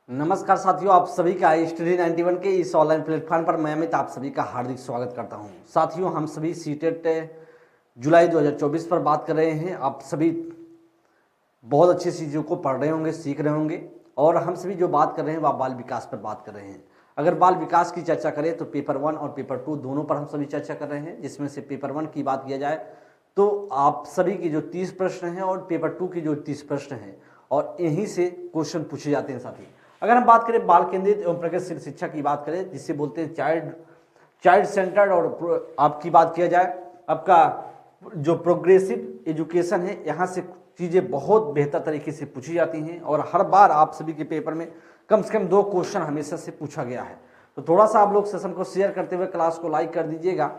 नमस्कार साथियों, आप सभी का स्टडी 91 के इस ऑनलाइन प्लेटफॉर्म पर मैं अमित आप सभी का हार्दिक स्वागत करता हूं। साथियों, हम सभी सीटेट जुलाई 2024 पर बात कर रहे हैं। आप सभी बहुत अच्छी चीज़ों को पढ़ रहे होंगे, सीख रहे होंगे और हम सभी जो बात कर रहे हैं वह बाल विकास पर बात कर रहे हैं। अगर बाल विकास की चर्चा करें तो पेपर 1 और पेपर 2 दोनों पर हम सभी चर्चा कर रहे हैं। जिसमें से पेपर 1 की बात किया जाए तो आप सभी की जो 30 प्रश्न हैं और पेपर 2 की जो 30 प्रश्न हैं और यहीं से क्वेश्चन पूछे जाते हैं। साथी, अगर हम बात करें बाल केंद्रित एवं प्रगतिशील शिक्षा की बात करें, जिसे बोलते हैं चाइल्ड सेंटर्ड, और आपकी बात किया जाए आपका जो प्रोग्रेसिव एजुकेशन है, यहाँ से चीज़ें बहुत बेहतर तरीके से पूछी जाती हैं और हर बार आप सभी के पेपर में कम से कम 2 क्वेश्चन हमेशा से पूछा गया है। तो थोड़ा सा आप लोग सेशन को शेयर करते हुए क्लास को लाइक कर दीजिएगा।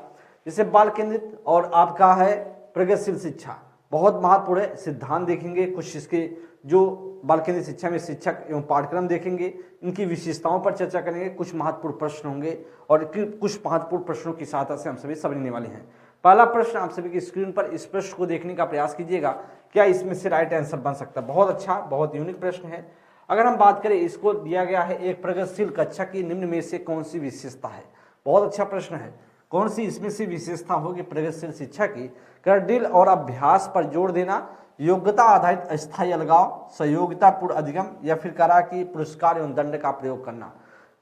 जैसे बाल केंद्रित और आपका है प्रगतिशील शिक्षा, बहुत महत्वपूर्ण है। सिद्धांत देखेंगे, कुछ इसके जो बाल केंद्रित शिक्षा में शिक्षक एवं पाठ्यक्रम देखेंगे, इनकी विशेषताओं पर चर्चा करेंगे, कुछ महत्वपूर्ण प्रश्न होंगे और कुछ महत्वपूर्ण प्रश्नों की सहायता से हम सभी समझने वाले हैं। पहला प्रश्न आप सभी की स्क्रीन पर, इस प्रश्न को देखने का प्रयास कीजिएगा, क्या इसमें से राइट आंसर बन सकता है। बहुत अच्छा, बहुत यूनिक प्रश्न है। अगर हम बात करें, इसको दिया गया है एक प्रगतिशील कक्षा की निम्न में से कौन सी विशेषता है। बहुत अच्छा प्रश्न है। कौन सी इसमें से विशेषता होगी प्रगतिशील शिक्षा की। ड्रिल और अभ्यास पर जोर देना, योग्यता आधारित अस्थायी अलगाव, सहयोगितापूर्ण अधिगम, या फिर करा कि पुरस्कार एवं दंड का प्रयोग करना।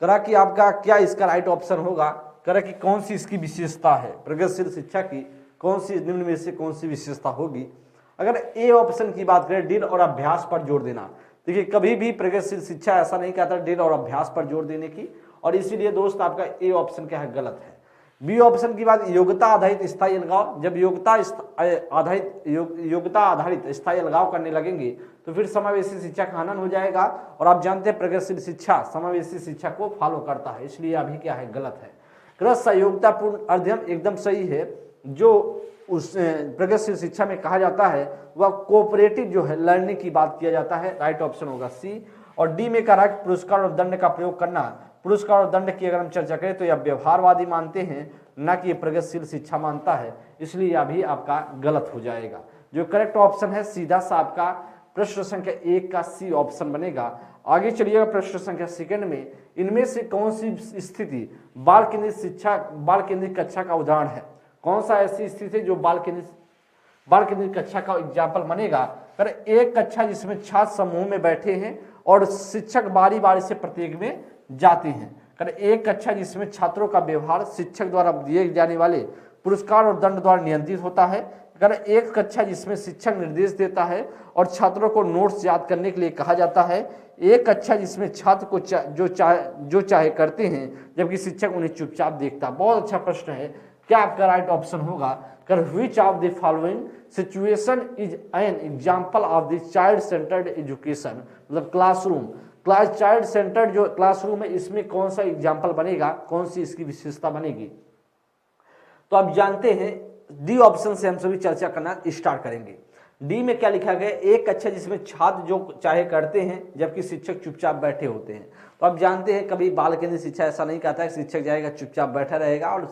करा कि आपका क्या इसका राइट ऑप्शन होगा। करा कि कौन सी इसकी विशेषता है, प्रगतिशील शिक्षा की कौन सी निम्न में से कौन सी विशेषता होगी। अगर ए ऑप्शन की बात करें, ड्रिल और अभ्यास पर जोर देना, देखिए कभी भी प्रगतिशील शिक्षा ऐसा नहीं कहता ड्रिल और अभ्यास पर जोर देने की, और इसीलिए दोस्त आपका ए ऑप्शन क्या है, गलत है। बी ऑप्शन की बात, योग्यता आधारित स्थायी अलगाव, जब योग्यता आधारित स्थायी अलगाव करने लगेंगे तो फिर समावेशी शिक्षा का हनन हो जाएगा, और आप जानते हैं प्रगतिशील शिक्षा समावेशी शिक्षा को फॉलो करता है, इसलिए अभी क्या है, गलत है। सहयोगितापूर्ण अध्ययन एकदम सही है। जो उस प्रगतिशील शिक्षा में कहा जाता है वह कोऑपरेटिव जो है लर्निंग की बात किया जाता है, राइट ऑप्शन होगा सी। और डी में कहा कि पुरस्कार और दंड का प्रयोग करना, पुरस्कार और दंड की अगर हम चर्चा करें तो यह व्यवहारवादी मानते हैं, न कि प्रगतिशील शिक्षा मानता है, इसलिए यह भी आपका गलत हो जाएगा। जो करेक्ट ऑप्शन है सीधा सा आपका प्रश्न संख्या 1 का सी ऑप्शन बनेगा। आगे चलिएगा प्रश्न संख्या 2 में, इनमें से कौन सी स्थिति बाल केंद्रित कक्षा का उदाहरण है। कौन सा ऐसी स्थिति है जो बाल केंद्रित कक्षा का एग्जाम्पल बनेगा। पर एक कक्षा जिसमें छात्र समूह में बैठे हैं और शिक्षक बारी बारी से प्रत्येक में जाते हैं। एक कक्षा जिसमें छात्रों का व्यवहार शिक्षक द्वारा दिए जाने वाले पुरस्कार और दंड द्वारा नियंत्रित होता है। एक कक्षा जिसमें शिक्षक निर्देश देता है और छात्रों को नोट्स याद करने के लिए कहा जाता है। एक कक्षा जिसमें छात्र को जो चाहे करते हैं जबकि शिक्षक उन्हें चुपचाप देखता। बहुत अच्छा प्रश्न है। क्या आपका राइट ऑप्शन होगा, which of the following situation is an example of the child centered education, मतलब चाइल्ड सेंटर्ड जो क्लासरूम है, इसमें कौन सा एग्जाम्पल बनेगा, कौन सी इसकी विशेषता बनेगी। तो आप जानते हैं डी ऑप्शन से हम सभी चर्चा करना स्टार्ट करेंगे। डी में क्या लिखा गया, एक कक्षा जिसमें छात्र जो चाहे करते हैं जबकि शिक्षक चुपचाप बैठे होते हैं। तो आप जानते हैं कभी बाल केंद्रित शिक्षा ऐसा नहीं कहता है शिक्षक जाएगा चुपचाप बैठा रहेगा और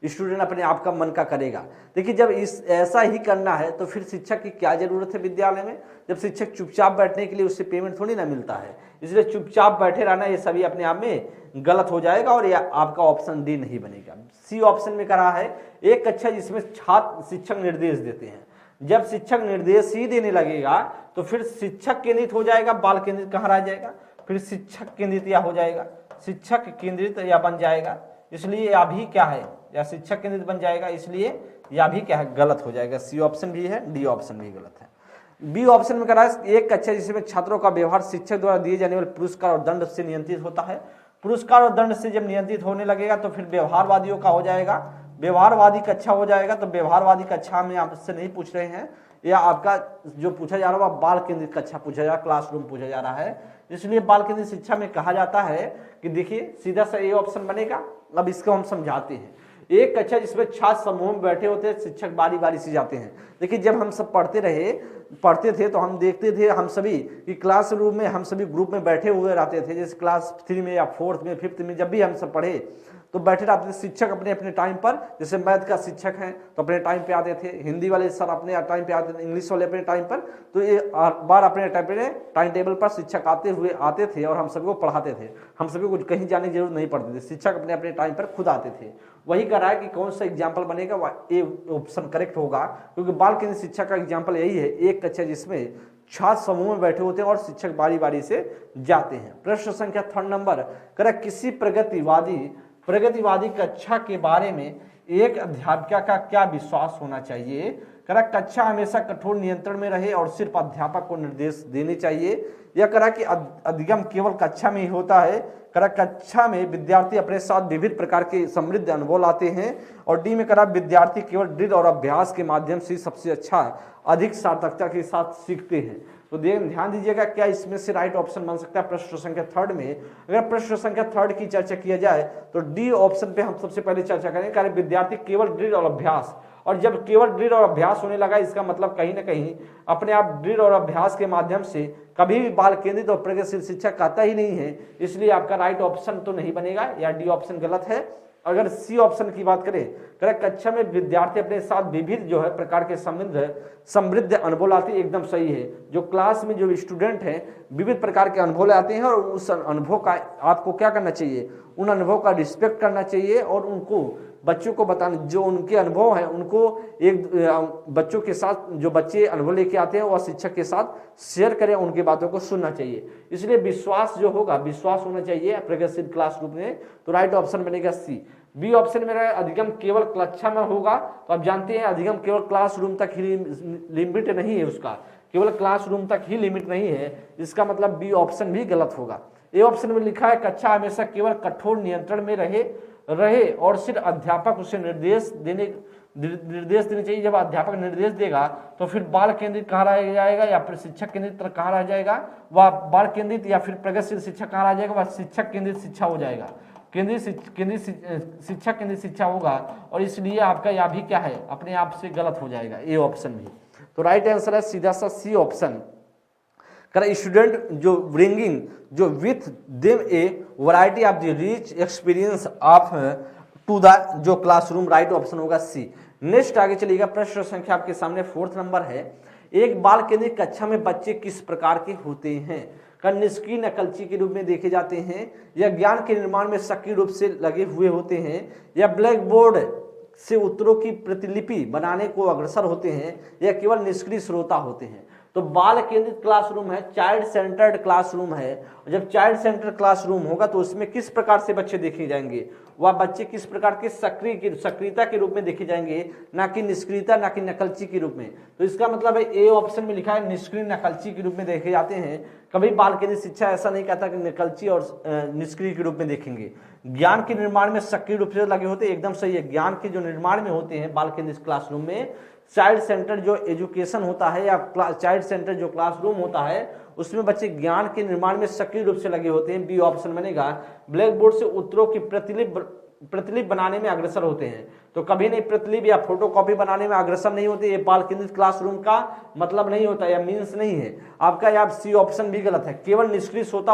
स्टूडेंट अपने आप का मन का करेगा। देखिए, जब ऐसा ही करना है तो फिर शिक्षक की क्या जरूरत है विद्यालय में, जब शिक्षक चुपचाप बैठने के लिए उससे पेमेंट थोड़ी ना मिलता है। इसलिए चुपचाप बैठे रहना ये सभी अपने आप में गलत हो जाएगा और यह आपका ऑप्शन डी नहीं बनेगा। सी ऑप्शन में करा है, एक कक्षा जिसमें छात्र शिक्षक निर्देश देते हैं। जब शिक्षक निर्देश ही देने लगेगा तो फिर शिक्षक केंद्रित हो जाएगा, बाल केंद्रित कहाँ रह जाएगा, फिर शिक्षक केंद्रित या हो जाएगा, शिक्षक केंद्रित या बन जाएगा। इसलिए यह भी क्या है, या शिक्षक केंद्रित बन जाएगा, इसलिए यह भी क्या है, गलत हो जाएगा। सी ऑप्शन भी है, डी ऑप्शन भी गलत है। बी ऑप्शन में करा है, एक कक्षा जिसमें छात्रों का व्यवहार शिक्षक द्वारा दिए जाने वाले पुरस्कार और दंड से नियंत्रित होता है। पुरस्कार और दंड से जब नियंत्रित होने लगेगा तो फिर व्यवहारवादियों का हो जाएगा, व्यवहारवादी कक्षा हो जाएगा। तो व्यवहारवादी कक्षा में आपसे नहीं पूछ रहे हैं, या आपका जो पूछा जा रहा है वह बाल केंद्रित कक्षा पूछा जा रहा है, क्लासरूम पूछा जा रहा है। इसलिए बाल केंद्रित शिक्षा में कहा जाता है कि देखिए सीधा सा ए ऑप्शन बनेगा। अब इसको हम समझाते हैं। एक कक्षा जिसमें छात्र समूह में बैठे होते हैं, शिक्षक बारी बारी से जाते हैं। देखिए जब हम सब पढ़ते थे तो हम देखते थे हम सभी कि क्लासरूम में हम सभी ग्रुप में बैठे हुए रहते थे। जैसे क्लास 3 में या 4th में 5th में जब भी हम सब पढ़े तो बैठे रहते थे। शिक्षक अपने अपने टाइम पर, जैसे मैथ का शिक्षक हैं तो अपने टाइम पे आते थे, हिंदी वाले सर अपने टाइम पे आते थे, इंग्लिश वाले अपने टाइम पर, तो ये बार अपने टाइम टेबल पर शिक्षक आते थे और हम सभी को पढ़ाते थे। हम सभी को कहीं जाने की जरूरत नहीं पड़ती थी, शिक्षक अपने अपने टाइम पर खुद आते थे। वही कर रहा है कि कौन सा एग्जाम्पल बनेगा, ये ऑप्शन करेक्ट होगा, क्योंकि बाल केंद्रित शिक्षा का एग्जाम्पल यही है, एक कक्षा जिसमें छात्र समूह में बैठे होते हैं और शिक्षक बारी बारी से जाते हैं। प्रश्न संख्या 3 नंबर, करें किसी प्रगतिवादी कक्षा के बारे में एक अध्यापिका का क्या विश्वास होना चाहिए। करा कक्षा हमेशा कठोर नियंत्रण में रहे और सिर्फ अध्यापक को निर्देश देने चाहिए, या करा कि अधिगम केवल कक्षा में ही होता है। करा कक्षा में विद्यार्थी अपने साथ विविध प्रकार के समृद्ध अनुभव लाते हैं। और डी में करा विद्यार्थी केवल ड्रिल और अभ्यास के माध्यम से सबसे अच्छा अधिक सार्थकता के साथ सीखते हैं। तो ध्यान दीजिएगा क्या इसमें से राइट ऑप्शन बन सकता है प्रश्न संख्या 3 में। अगर प्रश्न संख्या 3 की चर्चा किया जाए तो डी ऑप्शन पे हम सबसे पहले चर्चा करें, कारण विद्यार्थी केवल ड्रिल और अभ्यास, और जब केवल ड्रिल और अभ्यास होने लगा इसका मतलब कहीं ना कहीं अपने आप ड्रिल और अभ्यास के माध्यम से कभी भी बाल केंद्रित और प्रगतिशील शिक्षा कहता ही नहीं है, इसलिए आपका राइट ऑप्शन तो नहीं बनेगा, या डी ऑप्शन गलत है। अगर सी ऑप्शन की बात करें, कक्षा में विद्यार्थी अपने साथ विविध जो है प्रकार के समृद्ध अनुभव लाते हैं, एकदम सही है। जो क्लास में जो स्टूडेंट हैं विविध प्रकार के अनुभव लाते हैं और उस अनुभव का आपको क्या करना चाहिए, उन अनुभव का रिस्पेक्ट करना चाहिए और उनको बच्चों को बताना, जो उनके अनुभव हैं उनको एक बच्चों के साथ जो बच्चे अनुभव लेके आते हैं वह शिक्षक के साथ शेयर करें, उनकी बातों को सुनना चाहिए। इसलिए विश्वास जो होगा, विश्वास होना चाहिए प्रगतिशील क्लासरूम में, तो राइट ऑप्शन बनेगा सी। बी ऑप्शन में अधिगम केवल कक्षा में होगा, तो आप जानते हैं अधिगम केवल क्लासरूम तक ही लिमिट नहीं है, उसका केवल क्लासरूम तक ही लिमिट नहीं है, इसका मतलब बी ऑप्शन भी गलत होगा। ए ऑप्शन में लिखा है कक्षा हमेशा केवल कठोर नियंत्रण में रहे और सिर्फ अध्यापक उसे निर्देश देने चाहिए। जब अध्यापक निर्देश देगा तो फिर बाल केंद्रित कहाँ रह जाएगा या फिर शिक्षक केंद्रित कहाँ रह जाएगा, वह बाल केंद्रित या फिर प्रगतिशील शिक्षा कहाँ रह जाएगा, वह शिक्षक केंद्रित शिक्षा हो जाएगा, शिक्षक केंद्रित शिक्षा होगा। और इसलिए आपका यह भी क्या है, अपने आप से गलत हो जाएगा ए ऑप्शन भी। तो राइट आंसर है सीधा सा सी ऑप्शन। स्टूडेंट जो ब्रिंगिंग जो with them a variety of the rich experience of to the जो क्लासरूम, राइट ऑप्शन होगा सी। नेक्स्ट आगे चलिएगा, प्रश्न संख्या आपके सामने 4th नंबर है, एक बाल केंद्रित कक्षा में बच्चे किस प्रकार के होते हैं। निष्क्रिय नकलची के रूप में देखे जाते हैं, या ज्ञान के निर्माण में सक्रिय रूप से लगे हुए होते हैं, या ब्लैक बोर्ड से उत्तरों की प्रतिलिपि बनाने को अग्रसर होते हैं, या केवल निष्क्रिय श्रोता होते हैं। तो बाल केंद्रित क्लासरूम है, चाइल्ड सेंटर्ड क्लासरूम है। जब चाइल्ड सेंटर्ड क्लासरूम होगा तो उसमें किस प्रकार से बच्चे देखे जाएंगे, वह बच्चे किस प्रकार के सक्रियता के रूप में देखे जाएंगे, ना कि निष्क्रियता, ना कि नकलची के रूप में। तो इसका मतलब है ए ऑप्शन में लिखा है निष्क्रिय नकलची के रूप में देखे जाते हैं। कभी बाल केंद्रित शिक्षा ऐसा नहीं कहता कि निकलची और निष्क्रिय के रूप में देखेंगे। ज्ञान के निर्माण में सक्रिय रूप से लगे होते हैं, एकदम सही है। ज्ञान के जो निर्माण में होते हैं बाल केंद्रित क्लासरूम में, चाइल्ड सेंटर जो एजुकेशन होता है या चाइल्ड सेंटर जो क्लासरूम होता है उसमें बच्चे ज्ञान के निर्माण में सक्रिय रूप से लगे होते हैं, बी ऑप्शन बनेगा। ब्लैक बोर्ड से उत्तरों की प्रतिलिपि बनाने में अग्रसर होते हैं, तो कभी नहीं प्रतिलिपि या फोटोकॉपी बनाने में अग्रसर नहीं होते, ये बाल केंद्रित क्लासरूम का मतलब नहीं होता या मीन्स नहीं है आपका। यहाँ सी ऑप्शन भी गलत है, केवल निष्क्रिय श्रोता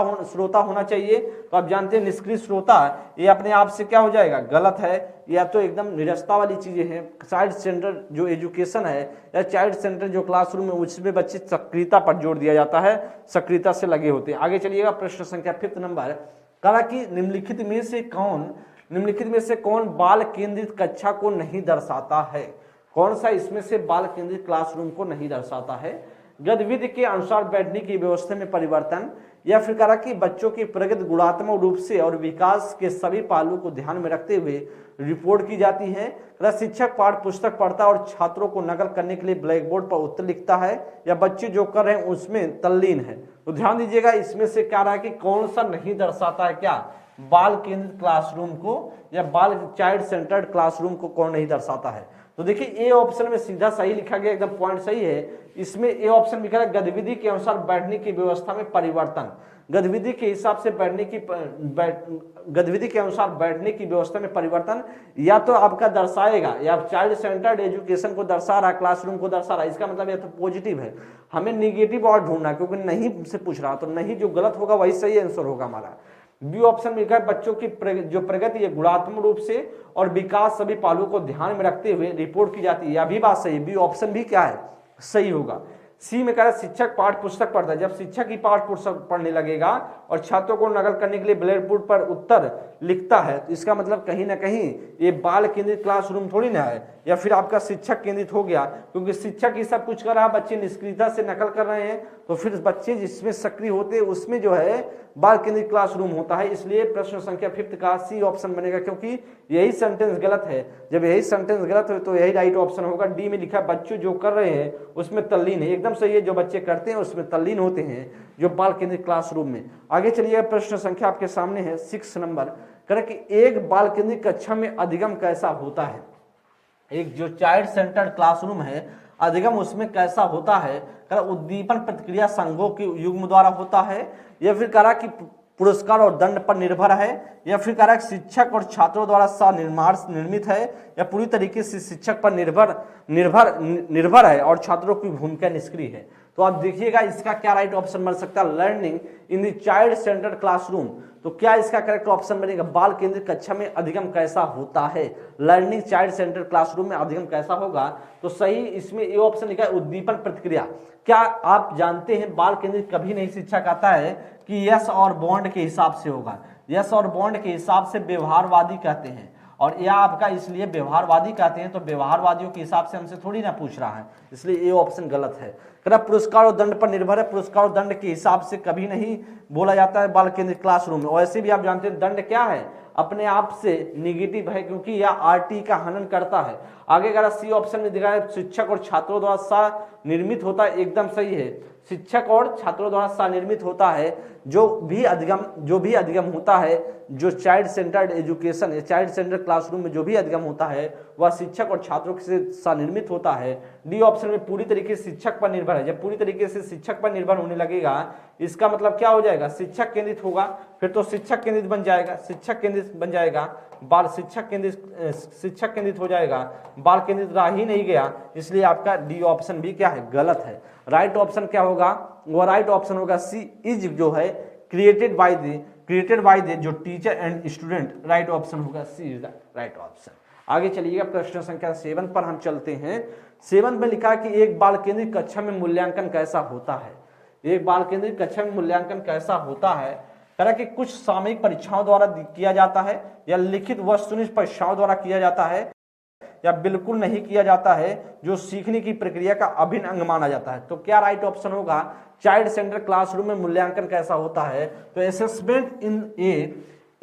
होना चाहिए। तो आप जानते हैं निष्क्रिय श्रोता ये अपने आप से क्या हो जाएगा, गलत है, या तो एकदम निरस्ता वाली चीजें हैं। चाइल्ड सेंटर जो एजुकेशन है या चाइल्ड सेंटर जो क्लासरूम है उसमें बच्चे सक्रियता पर जोर दिया जाता है, सक्रियता से लगे होते हैं। आगे चलिएगा, प्रश्न संख्या 5th नंबर, कहा कि निम्नलिखित में से कौन बाल केंद्रित कक्षा को नहीं दर्शाता है। कौन सा इसमें से बाल केंद्रित क्लासरूम को नहीं दर्शाता है। गतिविधि के अनुसार बैठने की व्यवस्था में परिवर्तन, या फिर कहा कि बच्चों की प्रगति गुणात्मक रूप से और विकास के सभी पहलुओं को ध्यान में रखते हुए रिपोर्ट की जाती है। शिक्षक पाठ पुस्तक पढ़ता है और छात्रों को नकल करने के लिए ब्लैक बोर्ड पर उत्तर लिखता है, या बच्चे जो कर रहे हैं उसमें तल्लीन है। तो ध्यान दीजिएगा इसमें से क्या रहा है कि कौन सा नहीं दर्शाता है, क्या बाल केंद्रित क्लासरूम को या बाल चाइल्ड सेंटर्ड क्लासरूम को कौन नहीं दर्शाता है। तो देखिए ए ऑप्शन में सीधा सही लिखा गया, एकदम पॉइंट सही है। इसमें ए ऑप्शन लिखा है गतिविधि के अनुसार बैठने की व्यवस्था में परिवर्तन। गतिविधि के हिसाब से गतिविधि के अनुसार बैठने की व्यवस्था में परिवर्तन या तो आपका दर्शाएगा, या चाइल्ड सेंटर्ड एजुकेशन को दर्शा रहा है, क्लासरूम को दर्शा रहा है, इसका मतलब या तो पॉजिटिव है। हमें निगेटिव और ढूंढना है, क्योंकि नहीं से पूछ रहा, तो नहीं जो गलत होगा वही सही आंसर होगा हमारा। बी ऑप्शन में लिखा है बच्चों की जो प्रगति है गुणात्मक रूप से और विकास सभी पहलुओं को ध्यान में रखते हुए रिपोर्ट की जाती है, यह भी बात सही है। बी ऑप्शन भी क्या है, सही होगा। सी में कह रहा है शिक्षक पाठ पुस्तक पढ़ता है, जब शिक्षक ही पाठ पुस्तक पढ़ने लगेगा और छात्रों को नकल करने के लिए ब्लैक बोर्ड पर उत्तर लिखता है, तो इसका मतलब कहीं ना कहीं ये बाल केंद्रित क्लासरूम थोड़ी ना है, या फिर आपका शिक्षक केंद्रित हो गया, क्योंकि शिक्षक ही सब कुछ कर रहा है, बच्चे निष्क्रियता से नकल कर रहे हैं, तो फिर बच्चे जिसमें सक्रिय होते हैं उसमें जो है बाल केंद्रित क्लासरूम होता है। इसलिए प्रश्न संख्या 5 का सी ऑप्शन बनेगा, क्योंकि यही सेंटेंस गलत है। जब यही सेंटेंस गलत है तो यही राइट ऑप्शन होगा। डी में लिखा बच्चों जो कर रहे हैं उसमें तल्लीन है, एकदम सही है, जो बच्चे करते हैं उसमें तल्लीन होते हैं जो बाल केंद्रित क्लासरूम में। आगे चलिए, प्रश्न संख्या आपके सामने है 6 नंबर, कह कि एक बाल केंद्रित कक्षा में अधिगम कैसा होता है। एक जो चाइल्ड सेंटर्ड क्लासरूम है अधिगम उसमें कैसा होता है, कह उद्दीपन प्रतिक्रिया संघों के युग्म द्वारा होता है, या फिर कह रहा कि पुरस्कार और दंड पर निर्भर है, या फिर कह रहा है शिक्षक और छात्रों द्वारा निर्मित है, या पूरी तरीके से शिक्षक पर निर्भर है और छात्रों की भूमिका निष्क्रिय है। तो आप देखिएगा इसका क्या राइट ऑप्शन बन सकता है, learning in the child centred classroom. तो क्या इसका करेक्ट ऑप्शन बनेगा, बाल केंद्रित कक्षा में अधिगम कैसा होता है, लर्निंग चाइल्ड सेंटर्ड क्लासरूम में अधिगम कैसा होगा। तो सही इसमें ये ऑप्शन लिखा है उद्दीपन प्रतिक्रिया। क्या आप जानते हैं बाल केंद्रित कभी नहीं शिक्षा कहता है कि यस और बॉन्ड के हिसाब से होगा, यस और बॉन्ड के हिसाब से व्यवहारवादी कहते हैं, और यह आपका इसलिए व्यवहारवादी कहते हैं, तो व्यवहारवादियों के हिसाब से हमसे थोड़ी ना पूछ रहा है, इसलिए ये ऑप्शन गलत है। पुरस्कार और दंड पर निर्भर है, पुरस्कार और दंड के हिसाब से कभी नहीं बोला जाता है बाल केंद्रित क्लासरूम में। वैसे भी आप जानते हैं दंड क्या है, अपने आप से निगेटिव है, क्योंकि यह आरटी का हनन करता है। आगे अगर सी ऑप्शन में दिखा है शिक्षक और छात्रों द्वारा सा निर्मित होता है, एकदम सही है, शिक्षक और छात्रों द्वारा सा निर्मित होता है। जो भी अधिगम होता है, जो चाइल्ड सेंटर्ड एजुकेशन या चाइल्ड सेंटर्ड क्लासरूम में जो भी अधिगम होता है वह शिक्षक और छात्रों से सा निर्मित होता है। डी ऑप्शन में पूरी तरीके से शिक्षक पर निर्भर है, जब पूरी तरीके से शिक्षक पर निर्भर होने लगेगा इसका मतलब क्या हो जाएगा, शिक्षक केंद्रित होगा, फिर तो शिक्षक केंद्रित बन जाएगा, शिक्षक केंद्रित बन जाएगा, बाल शिक्षक केंद्रित हो जाएगा, बाल केंद्रित रह ही नहीं गया, इसलिए आपका डी ऑप्शन भी क्या है, गलत है। राइट ऑप्शन क्या होगा, वो राइट ऑप्शन होगा सी इज, जो है क्रिएटेड बाय द जो teacher and student, right option होगा सी इज द राइट ऑप्शन। आगे चलिएगा, प्रश्न संख्या 7 पर हम चलते हैं। 7 में लिखा कि एक बाल केंद्रित कक्षा में मूल्यांकन कैसा होता है, एक बाल केंद्रित कक्षा में मूल्यांकन कैसा होता है, कह कि कुछ सामयिक परीक्षाओं द्वारा किया जाता है, या लिखित वस्तुनिष्ठ परीक्षाओं द्वारा किया जाता है, या बिल्कुल नहीं किया जाता है, जो सीखने की प्रक्रिया का अभिन्न अंग माना जाता है। तो क्या राइट ऑप्शन होगा, चाइल्ड सेंटर क्लासरूम में मूल्यांकन कैसा होता है, तो assessment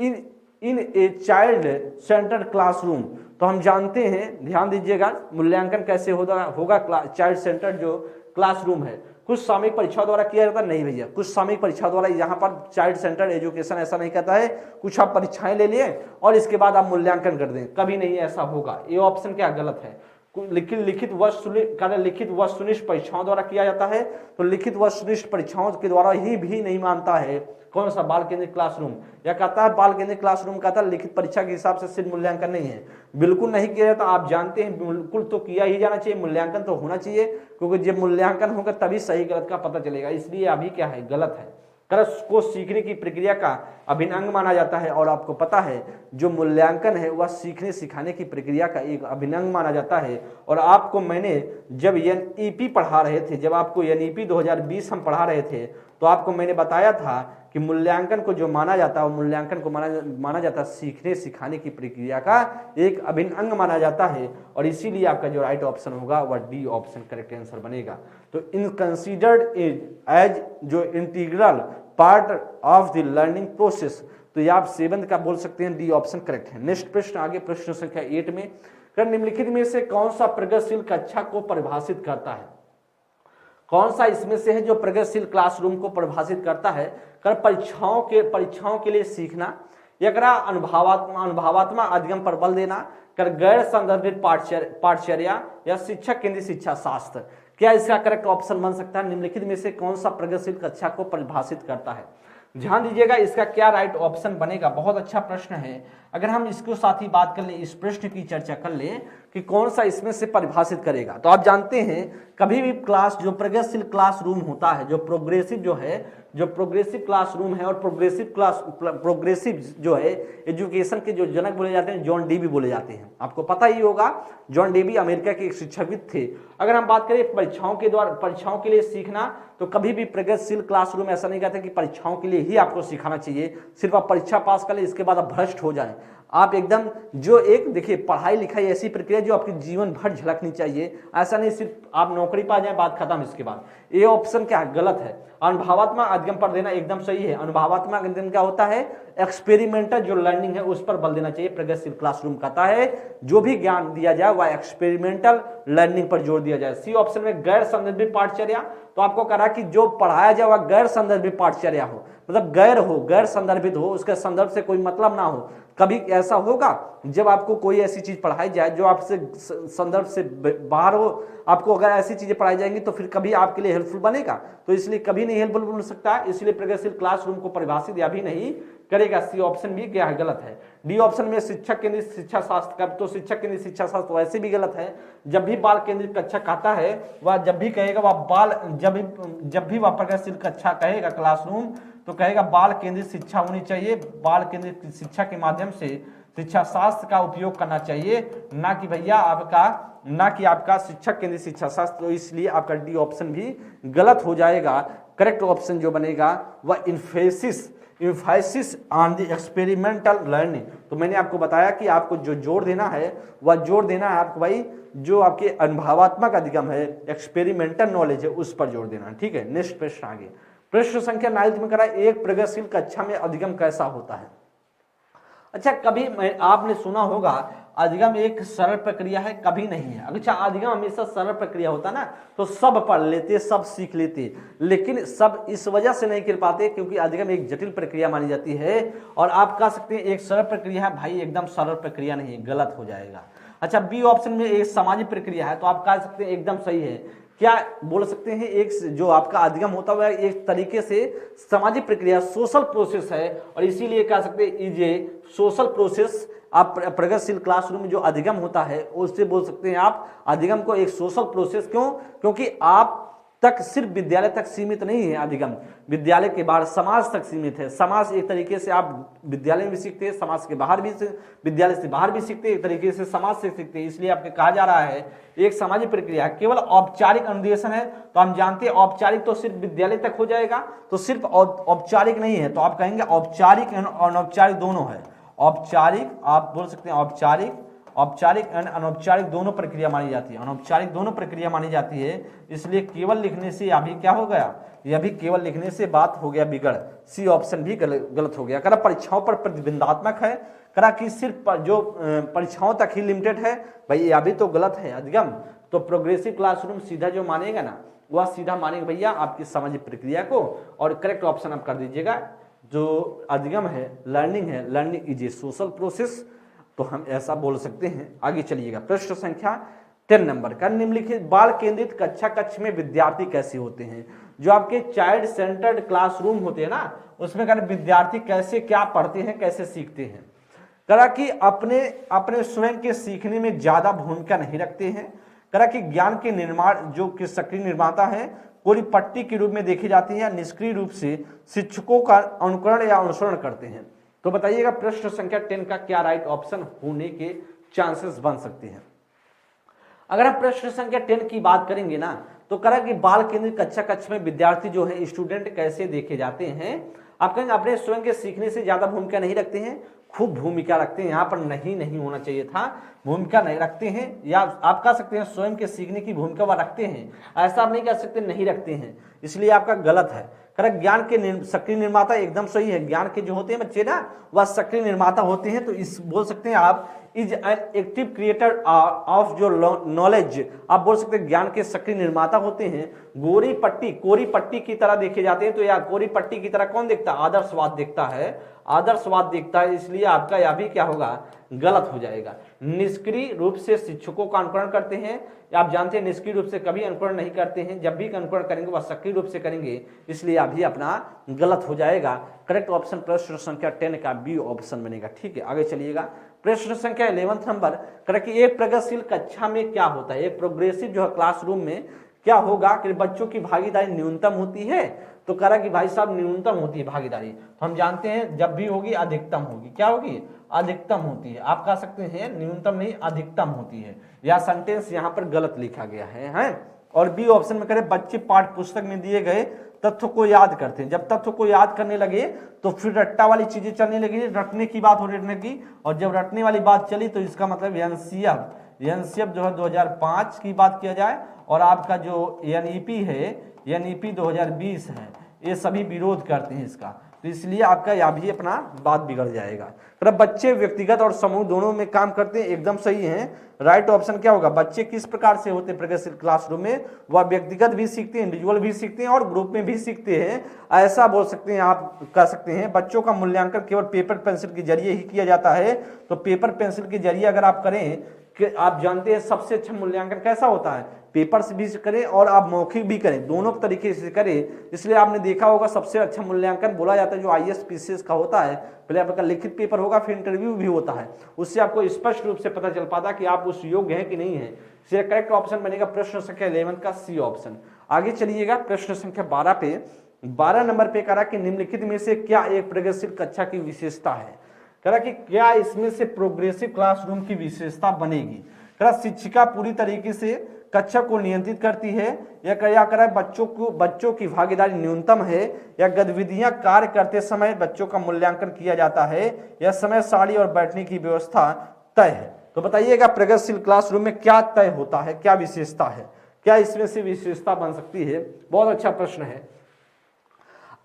in a child centre classroom. तो हम जानते हैं, ध्यान दीजिएगा, मूल्यांकन कैसे होगा चाइल्ड सेंटर जो क्लासरूम है, कुछ सामयिक परीक्षा द्वारा किया जाता है, नहीं भैया, कुछ सामयिक परीक्षा द्वारा यहाँ पर चाइल्ड सेंटर एजुकेशन ऐसा नहीं कहता है कुछ आप परीक्षाएं ले लिए और इसके बाद आप मूल्यांकन कर दें, कभी नहीं ऐसा होगा। ये ऑप्शन क्या गलत है। लिखित वस्तुनिष्ठ परीक्षाओं द्वारा किया जाता है, तो लिखित वस्तुनिष्ठ परीक्षाओं के द्वारा ही भी नहीं मानता है कौन सा, बाल केंद्रित क्लासरूम, या कहता है बाल केंद्रित क्लासरूम कहता है लिखित परीक्षा के हिसाब से सिर्फ मूल्यांकन नहीं है, बिल्कुल नहीं किया जाता। आप जानते हैं बिल्कुल तो किया ही जाना चाहिए, मूल्यांकन तो होना चाहिए, क्योंकि जब मूल्यांकन होगा तभी सही गलत का पता चलेगा, इसलिए अभी क्या है, गलत है। को सीखने की प्रक्रिया का अभिन्न अंग माना जाता है, और आपको पता है जो मूल्यांकन है वह सीखने सिखाने की प्रक्रिया का एक अभिन्न अंग माना जाता है। और आपको मैंने जब एनईपी पढ़ा रहे थे, जब आपको एनईपी 2020 हम पढ़ा रहे थे, तो आपको मैंने बताया था कि मूल्यांकन को जो माना जाता है, मूल्यांकन को माना जाता है सीखने सिखाने की प्रक्रिया का एक अभिन्न अंग माना जाता है, और इसीलिए आपका जो राइट ऑप्शन होगा वह डी ऑप्शन करेक्ट आंसर बनेगा। तो इन कंसीडर्ड एज जो integral part of the learning process, तो ये आप 7 का बोल सकते हैं, डी ऑप्शन करेक्ट है। नेक्स्ट प्रश्न, आगे प्रश्न संख्या 8 में, निम्नलिखित में से कौन सा प्रगतिशील कक्षा को परिभाषित करता है, कौन सा इसमें से है जो प्रगतिशील क्लासरूम को परिभाषित करता है। कर परीक्षाओं के लिए सीखना, या करा अनुभवात्मक अधिगम पर बल देना, कर गैर संदर्भित पाठचर्या, या शिक्षक केंद्रित शिक्षा शास्त्र। क्या इसका करेक्ट ऑप्शन बन सकता है, निम्नलिखित में से कौन सा प्रगतिशील कक्षा को परिभाषित करता है। ध्यान दीजिएगा इसका क्या राइट ऑप्शन बनेगा, बहुत अच्छा प्रश्न है। अगर हम इसको साथ ही बात कर ले, इस प्रश्न की चर्चा कर ले कि कौन सा इसमें से परिभाषित करेगा, तो आप जानते हैं कभी भी क्लास जो प्रगतिशील क्लासरूम होता है, जो प्रोग्रेसिव जो है, जो प्रोग्रेसिव क्लासरूम है और प्रोग्रेसिव जो है एजुकेशन के जो जनक बोले जाते हैं जॉन डेवी बोले जाते हैं। आपको पता ही होगा जॉन डेवी अमेरिका के एक शिक्षाविद थे। अगर हम बात करें परीक्षाओं के द्वारा, परीक्षाओं के लिए सीखना, तो कभी भी प्रगतिशील क्लासरूम ऐसा नहीं कहते कि परीक्षाओं के लिए ही आपको सिखाना चाहिए, सिर्फ आप परीक्षा पास कर ले इसके बाद आप भ्रष्ट हो जाएं। आप एकदम जो एक देखिए पढ़ाई लिखाई ऐसी प्रक्रिया जो आपके जीवन भर झलकनी चाहिए, ऐसा नहीं सिर्फ आप नौकरी पा जाए बात खत्म। इसके बाद ये ऑप्शन क्या है, गलत है। अनुभवात्मक अधिगम पर देना एकदम सही है। अनुभवात्मक अधिगम क्या होता है, एक्सपेरिमेंटल जो लर्निंग है उस पर बल देना चाहिए। प्रगतिशील क्लासरूम कहता है जो भी ज्ञान दिया जाए वह एक्सपेरिमेंटल लर्निंग पर जोर दिया जाए। सी ऑप्शन में गैर संदर्भित पाठचर्या, तो आपको कहा कि जो पढ़ाया जाए वह गैर संदर्भित पाठचर्या हो, मतलब गैर हो, गैर संदर्भित हो, उसके संदर्भ से कोई मतलब ना हो। कभी ऐसा होगा जब आपको कोई ऐसी चीज पढ़ाई जाए जो आपसे संदर्भ से बाहर हो, आपको अगर ऐसी चीजें पढ़ाई जाएंगी तो फिर कभी आपके लिए हेल्पफुल बनेगा, तो इसलिए कभी नहीं हेल्पफुल बन सकता है। इसलिए प्रगतिशील क्लासरूम को परिभाषित या भी नहीं करेगा। सी ऑप्शन भी क्या है, गलत है। डी ऑप्शन में शिक्षक केंद्रित शिक्षा शास्त्र का, तो शिक्षक केंद्रित शिक्षा शास्त्र वैसे भी गलत है। जब भी बाल केंद्रित कक्षा कहता है वह जब भी कहेगा वह बाल, जब भी वह प्रगतिशील कक्षा कहेगा क्लासरूम, तो कहेगा बाल केंद्रित शिक्षा होनी चाहिए। बाल केंद्रित शिक्षा के माध्यम से शिक्षा शास्त्र का उपयोग करना चाहिए, ना कि भैया आपका शिक्षक केंद्रित शिक्षा शास्त्र। तो इसलिए आपका डी ऑप्शन भी गलत हो जाएगा। करेक्ट ऑप्शन जो बनेगा वह इन्फाइसिस ऑन द एक्सपेरिमेंटल लर्निंग। तो मैंने आपको बताया कि आपको जो जोर देना है वह जोर देना है आपको भाई, जो आपके अनुभवात्मक अधिगम है, एक्सपेरिमेंटल नॉलेज है, उस पर जोर देना है। ठीक है, नेक्स्ट प्रश्न आगे। प्रश्न संख्या 9 में करा, एक प्रगतिशील कक्षा में अधिगम कैसा होता है। अच्छा, कभी आपने सुना होगा अधिगम एक सरल प्रक्रिया है, कभी नहीं है। अच्छा, अधिगम हमेशा सरल प्रक्रिया होता ना तो सब पढ़ लेते, सब सीख लेते, लेकिन सब इस वजह से नहीं कर पाते क्योंकि अधिगम एक जटिल प्रक्रिया मानी जाती है। और आप कह सकते हैं एक सरल प्रक्रिया है, भाई एकदम सरल प्रक्रिया नहीं, गलत हो जाएगा। अच्छा, बी ऑप्शन में एक सामाजिक प्रक्रिया है, तो आप कह सकते हैं एकदम सही है। क्या बोल सकते हैं, एक जो आपका अधिगम होता हुआ एक तरीके से सामाजिक प्रक्रिया, सोशल प्रोसेस है, और इसीलिए कह सकते हैं ये सोशल प्रोसेस। आप प्रगतिशील क्लासरूम में जो अधिगम होता है उससे बोल सकते हैं आप अधिगम को एक सोशल प्रोसेस। क्यों? क्योंकि आप तक सिर्फ विद्यालय तक सीमित नहीं है अधिगम, विद्यालय के बाहर समाज तक सीमित है। समाज एक तरीके से आप विद्यालय में भी सीखते हैं, समाज के बाहर भी, विद्यालय से बाहर भी सीखते हैं, एक तरीके से समाज से सीखते हैं। इसलिए आपको कहा जा रहा है एक सामाजिक प्रक्रिया। केवल औपचारिक अनुदेशन है, तो हम जानते हैं औपचारिक तो सिर्फ विद्यालय तक हो जाएगा, तो सिर्फ औपचारिक नहीं है, तो आप कहेंगे औपचारिक एवं अनौपचारिक दोनों है। औपचारिक आप बोल सकते हैं औपचारिक एंड अनौपचारिक दोनों प्रक्रिया मानी जाती है, अनौपचारिक दोनों प्रक्रिया मानी जाती है। इसलिए केवल लिखने से अभी क्या हो गया, यह भी केवल लिखने से बात हो गया बिगड़। सी ऑप्शन भी गलत हो गया। करा परीक्षाओं पर प्रतिबंधात्मक है, करा कि सिर्फ जो परीक्षाओं तक ही लिमिटेड है, भाई यह भी तो गलत है। अधिगम तो प्रोग्रेसिव क्लासरूम सीधा जो मानेगा ना वह सीधा मानेगा भैया आपकी सामाजिक प्रक्रिया को। और करेक्ट ऑप्शन आप कर दीजिएगा, जो अधिगम है, learning is a social process, तो हम ऐसा बोल सकते हैं। आगे चलिएगा, प्रश्न संख्या 10 नंबर का, निम्नलिखित बाल केंद्रित कक्षा कक्ष में विद्यार्थी कैसे होते हैं। जो आपके चाइल्ड सेंटर्ड क्लासरूम होते हैं ना, उसमें कहते विद्यार्थी कैसे क्या पढ़ते हैं, कैसे सीखते हैं। करा कि अपने स्वयं के सीखने में ज्यादा भूमिका नहीं रखते हैं। करा कि ज्ञान के निर्माण जो कि सक्रिय निर्माता है कोरी पट्टी के रूप में देखी जाती है, या निष्क्रिय रूप से शिक्षकों का अनुकरण या अनुसरण करते हैं। तो बताइएगा प्रश्न संख्या 10 का क्या राइट ऑप्शन होने के चांसेस बन सकते हैं। अगर हम प्रश्न संख्या 10 की बात करेंगे ना, तो करा कि बाल केंद्रित कक्षा कक्ष में विद्यार्थी जो है स्टूडेंट कैसे देखे जाते हैं। आप कहेंगे अपने स्वयं के सीखने से ज्यादा भूमिका नहीं रखते हैं, खूब भूमिका रखते हैं। यहाँ पर नहीं होना चाहिए था, भूमिका नहीं रखते हैं, या आप कह सकते हैं स्वयं के सीखने की भूमिका वह रखते हैं, ऐसा आप नहीं कह सकते नहीं रखते हैं, इसलिए आपका गलत है। करेक्ट, ज्ञान के सक्रिय निर्माता एकदम सही है। ज्ञान के जो होते हैं बच्चे ना वह सक्रिय निर्माता होते हैं, तो इस बोल सकते हैं आप is an active creator of जो नॉलेज, आप बोल सकते हैं ज्ञान के सक्रिय निर्माता होते हैं। कोरी पट्टी की तरह देखे जाते हैं, तो या कोरी पट्टी की तरह कौन देखता है, आदर्शवाद देखता है। आदर्शवाद देखता है, इसलिए आपका यह भी क्या होगा, गलत हो जाएगा। निष्क्रिय रूप से शिक्षकों का अनुकरण करते हैं, आप जानते हैं निष्क्रिय रूप से कभी अनुकरण नहीं करते हैं, जब भी अनुकरण करेंगे वह सक्रिय रूप से करेंगे, इसलिए अभी अपना गलत हो जाएगा। करेक्ट ऑप्शन प्रश्न संख्या 10 का बी ऑप्शन बनेगा। ठीक है, आगे चलिएगा। प्रश्न संख्या 11 नंबर, करेक्ट, एक प्रगतिशील कक्षा में क्या होता है, एक प्रोग्रेसिव जो है क्लासरूम में क्या होगा कि बच्चों की भागीदारी न्यूनतम होती है। तो कह रहा कि भाई साहब न्यूनतम होती है भागीदारी, तो हम जानते हैं जब भी होगी अधिकतम होगी। क्या होगी, अधिकतम होती है। आप कह सकते हैं न्यूनतम नहीं अधिकतम होती है, या सेंटेंस यहाँ पर गलत लिखा गया है। और बी ऑप्शन में करें, बच्चे पाठ्य पुस्तक में दिए गए तथ्य को याद करते हैं। जब तथ्य को याद करने लगे तो फिर रट्टा वाली चीजें चलने लगी, रटने की बात हो रटने की, और जब रटने वाली बात चली तो इसका मतलब एनसीएफ जो है 2005 की बात किया जाए, और आपका जो एनईपी है, एनईपी 2020 है, ये सभी विरोध करते हैं इसका, तो इसलिए आपका यह भी अपना बात बिगड़ जाएगा। तो बच्चे व्यक्तिगत और समूह दोनों में काम करते हैं, एकदम सही है। राइट ऑप्शन क्या होगा, बच्चे किस प्रकार से होते हैं प्रगतिशील क्लासरूम में, वह व्यक्तिगत भी सीखते हैं, इंडिविजुअल भी सीखते हैं और ग्रुप में भी सीखते हैं। ऐसा बोल सकते हैं, आप कह सकते हैं बच्चों का मूल्यांकन केवल पेपर पेंसिल के जरिए ही किया जाता है। तो पेपर पेंसिल के जरिए अगर आप करें कि आप जानते हैं सबसे अच्छा मूल्यांकन कैसा होता है, पेपर से भी करें और आप मौखिक भी करें, दोनों तरीके से करें। इसलिए आपने देखा होगा सबसे अच्छा मूल्यांकन बोला जाता है जो आईएएस पीसीएस का होता है, पहले आपका लिखित पेपर होगा फिर इंटरव्यू भी होता है, उससे आपको स्पष्ट रूप से पता चल पाता कि आप उस योग्य हैं कि नहीं है। इसलिए करेक्ट ऑप्शन बनेगा प्रश्न संख्या 11 का सी ऑप्शन। आगे चलिएगा प्रश्न संख्या 12 पे। 12 नंबर पे कह रहा कि निम्नलिखित में से क्या एक प्रगतिशील कक्षा की विशेषता है। कह रहा कि क्या इसमें से प्रोग्रेसिव क्लासरूम की विशेषता बनेगी। कह रहा शिक्षिका पूरी तरीके से कक्षा को नियंत्रित करती है, या क्या करा बच्चों की भागीदारी न्यूनतम है, या गतिविधियां कार्य करते समय बच्चों का मूल्यांकन किया जाता है, या समय सारणी और बैठने की व्यवस्था तय है। तो बताइएगा प्रगतिशील क्लासरूम में क्या तय होता है, क्या विशेषता है, क्या इसमें से विशेषता बन सकती है। बहुत अच्छा प्रश्न है।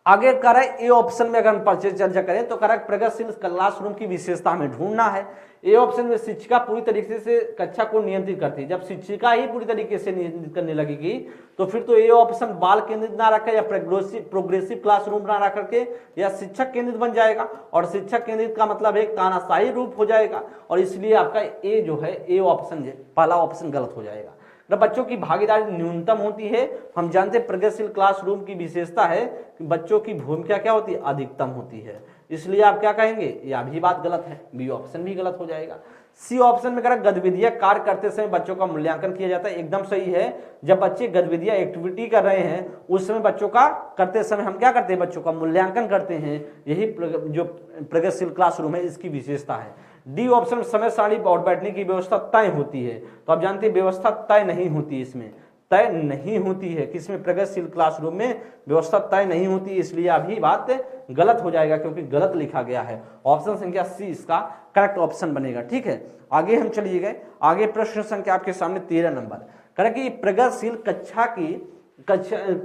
आगे कह रहा है ए ऑप्शन में अगर हम चर्चा करें तो कह रहा है प्रगतिशील क्लासरूम की विशेषता हमें ढूंढना है। ए ऑप्शन में शिक्षिका पूरी तरीके से कक्षा को नियंत्रित करती है। जब शिक्षिका ही पूरी तरीके से नियंत्रित करने लगेगी तो फिर तो ए ऑप्शन बाल केंद्रित ना रखा या प्रोग्रेसिव क्लासरूम ना रख करके या शिक्षक केंद्रित बन जाएगा, और शिक्षक केंद्रित का मतलब एक तानाशाही रूप हो जाएगा, और इसलिए आपका ए जो है ए ऑप्शन पहला ऑप्शन गलत हो जाएगा। बच्चों की भागीदारी न्यूनतम होती है। हम जानते हैं प्रगतिशील क्लासरूम की विशेषता है कि बच्चों की भूमिका क्या होती है, अधिकतम होती है, इसलिए आप क्या कहेंगे, यह भी बात गलत है, बी ऑप्शन भी गलत हो जाएगा। सी ऑप्शन में कह रहा गतिविधियां कार्य करते समय बच्चों का मूल्यांकन किया जाता है, एकदम सही है। जब बच्चे गतिविधियां एक्टिविटी कर रहे हैं उस समय बच्चों का करते समय हम क्या करते हैं, बच्चों का मूल्यांकन करते हैं, यही जो प्रगतिशील क्लासरूम है इसकी विशेषता है। डी ऑप्शन समय सारणी और बैठने की व्यवस्था तय होती है, तो आप जानते हैं व्यवस्था तय नहीं होती, इसमें तय नहीं होती है, किसमें प्रगतिशील क्लासरूम में व्यवस्था तय नहीं होती, इसलिए अभी बात गलत हो जाएगा क्योंकि गलत लिखा गया है। ऑप्शन संख्या सी इसका करेक्ट ऑप्शन बनेगा। ठीक है, आगे हम चलिए गए। आगे प्रश्न संख्या आपके सामने 13 नंबर करें कि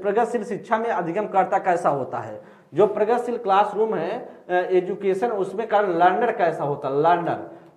प्रगतिशील शिक्षा में अधिगमकर्ता कैसा होता है। जो प्रगतिशील क्लासरूम है एजुकेशन, उसमें लर्नर कैसा होता है,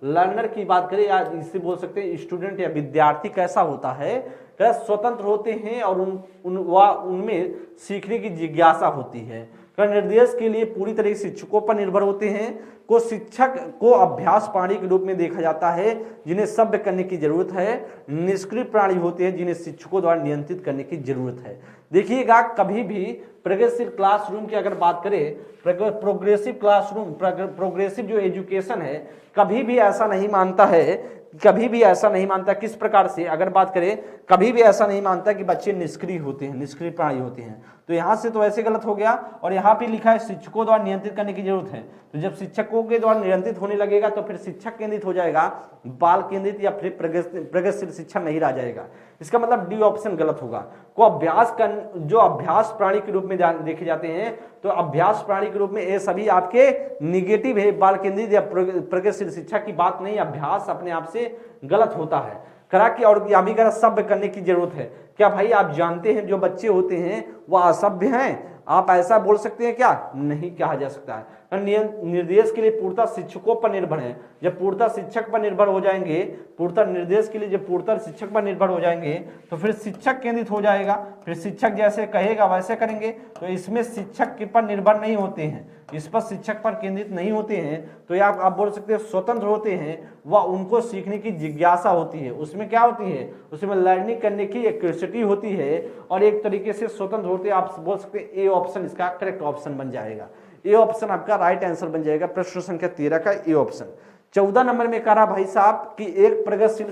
लर्नर की बात करें या इससे बोल सकते हैं स्टूडेंट या विद्यार्थी कैसा होता है, स्वतंत्र होते हैं और उनमें सीखने की जिज्ञासा होती है। निर्देश के लिए पूरी तरह से शिक्षकों पर निर्भर होते हैं। को शिक्षक को अभ्यास प्राणी के रूप में देखा जाता है जिन्हें सभ्य करने की जरूरत है। निष्क्रिय प्राणी होते हैं जिन्हें शिक्षकों द्वारा नियंत्रित करने की जरूरत है। देखिएगा कभी भी प्रगतिशील क्लासरूम की अगर बात करें, प्रोग्रेसिव क्लासरूम, प्रोग्रेसिव जो एजुकेशन है कभी भी ऐसा नहीं मानता है, कभी भी ऐसा नहीं मानता, किस प्रकार से अगर बात करें, कभी भी ऐसा नहीं मानता कि बच्चे निष्क्रिय होते हैं, निष्क्रिय प्राणी होते हैं। तो यहां से तो ऐसे गलत हो गया, और यहां पे लिखा है शिक्षकों द्वारा नियंत्रित करने की जरूरत है। तो जब शिक्षकों के द्वारा नियंत्रित होने लगेगा तो फिर शिक्षक केंद्रित हो जाएगा, बाल केंद्रित या फिर प्रगतिशील शिक्षा नहीं रह जाएगा। इसका मतलब डी ऑप्शन गलत होगा। को जो अभ्यास प्राणी के रूप में देखे जाते हैं, तो अभ्यास प्राणी के रूप में ये सभी आपके निगेटिव है, बाल केंद्रित या प्रगतिशील शिक्षा की बात नहीं। अभ्यास अपने आप से गलत होता है। करा कि और अभी करा सभ्य करने की जरूरत है। क्या भाई आप जानते हैं जो बच्चे होते हैं वह असभ्य हैं, आप ऐसा बोल सकते हैं क्या, नहीं कहा जा सकता है। निर्देश के लिए पूर्णतः शिक्षकों पर निर्भर है। जब पूर्णतः शिक्षक पर निर्भर हो जाएंगे, पूर्णतः निर्देश के लिए जब पूर्णतः शिक्षक पर निर्भर हो जाएंगे तो फिर शिक्षक केंद्रित हो जाएगा, फिर शिक्षक जैसे कहेगा वैसे करेंगे। तो इसमें शिक्षक के पर निर्भर नहीं होते हैं, इस पर शिक्षक पर केंद्रित नहीं होते हैं, तो या आप बोल सकते हैं स्वतंत्र होते हैं, वह उनको सीखने की जिज्ञासा होती है। उसमें क्या होती है, उसमें लर्निंग करने की एक क्यूरियोसिटी होती है और एक तरीके से स्वतंत्र होते हैं। आप बोल सकते हैं ए ऑप्शन इसका करेक्ट ऑप्शन बन जाएगा। ए ऑप्शन आपका राइट आंसर बन जाएगा प्रश्न संख्या 13 का ए ऑप्शन। 14 नंबर में कह रहा भाई साहब कि एक प्रगतिशील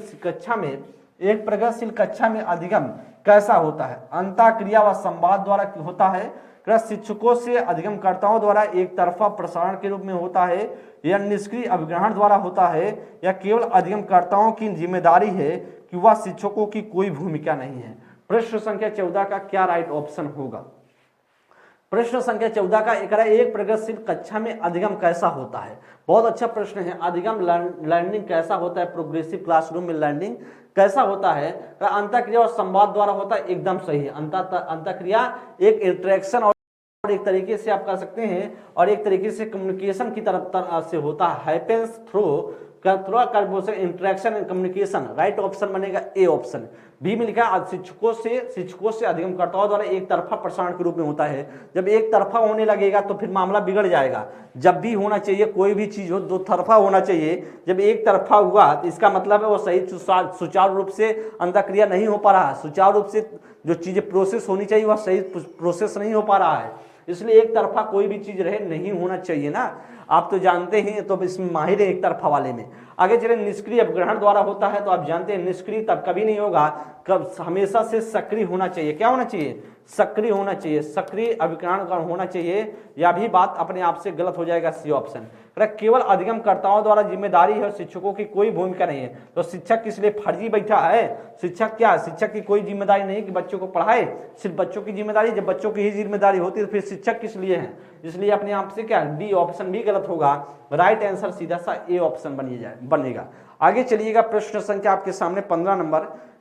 कक्षा में अधिगम कैसा होता है? अंतःक्रिया व संवाद द्वारा होता है, शिक्षकों से अधिगमकर्ताओं द्वारा एक तरफा प्रसारण के रूप में होता है, या निष्क्रिय अभिग्रहण द्वारा होता है, या केवल अधिगमकर्ताओं की जिम्मेदारी है कि वह शिक्षकों की कोई भूमिका नहीं है? प्रश्न संख्या 14 का क्या राइट ऑप्शन होगा? प्रश्न संख्या 14 का एक प्रगतिशील कक्षा में अधिगम कैसा होता है? बहुत अच्छा प्रश्न है। अधिगम लर्निंग कैसा होता है? प्रोग्रेसिव क्लासरूम में लर्निंग कैसा होता है? अंतःक्रिया और संवाद द्वारा होता है, एकदम सही है। अंतःक्रिया एक इंटरेक्शन और एक तरीके से आप कह सकते हैं और एक तरीके से कम्युनिकेशन की तरफ से होता है, happens through interaction and communication. Right option बनेगा ए ऑप्शन। बी में लिखा है शिक्षकों से अधिगमकर्ताओं द्वारा एक तरफा प्रसारण के रूप में होता है। जब एक तरफा होने लगेगा तो फिर मामला बिगड़ जाएगा। जब भी होना चाहिए कोई भी चीज हो दो तरफा होना चाहिए। जब एक तरफा हुआ तो इसका मतलब है वो सही सुचारू रूप से अंतःक्रिया नहीं हो पा रहा है, सुचारू रूप से जो चीजें प्रोसेस होनी चाहिए वह सही प्रोसेस नहीं हो पा रहा है। इसलिए एक तरफा कोई भी चीज रहे नहीं होना चाहिए ना, आप तो जानते हैं, तो इसमें माहिर है एक तरफा वाले में। आगे चले, निष्क्रिय अपग्रहण द्वारा होता है, तो आप जानते हैं निष्क्रिय तब कभी नहीं होगा, कब हमेशा से सक्रिय होना चाहिए। क्या होना चाहिए? सक्रिय होना चाहिए, सक्रिय अभिग्रहण होना चाहिए। यह भी बात अपने आप से गलत हो जाएगा, सी ऑप्शन। केवल अधिगमकर्ताओं द्वारा जिम्मेदारी है, शिक्षकों की कोई भूमिका नहीं है। तो शिक्षक किस लिए फर्जी बैठा है? शिक्षक क्या, शिक्षक की कोई जिम्मेदारी नहीं कि बच्चों को पढ़ाए, सिर्फ बच्चों की जिम्मेदारी। जब बच्चों की ही जिम्मेदारी होती है तो फिर शिक्षक किस लिए है? इसलिए अपने आप से क्या, डी ऑप्शन भी गलत होगा। राइट आंसर सीधा सा ए ऑप्शन बनेगा। आगे चलिएगा, प्रश्न संख्या आपके सामने 15 नंबर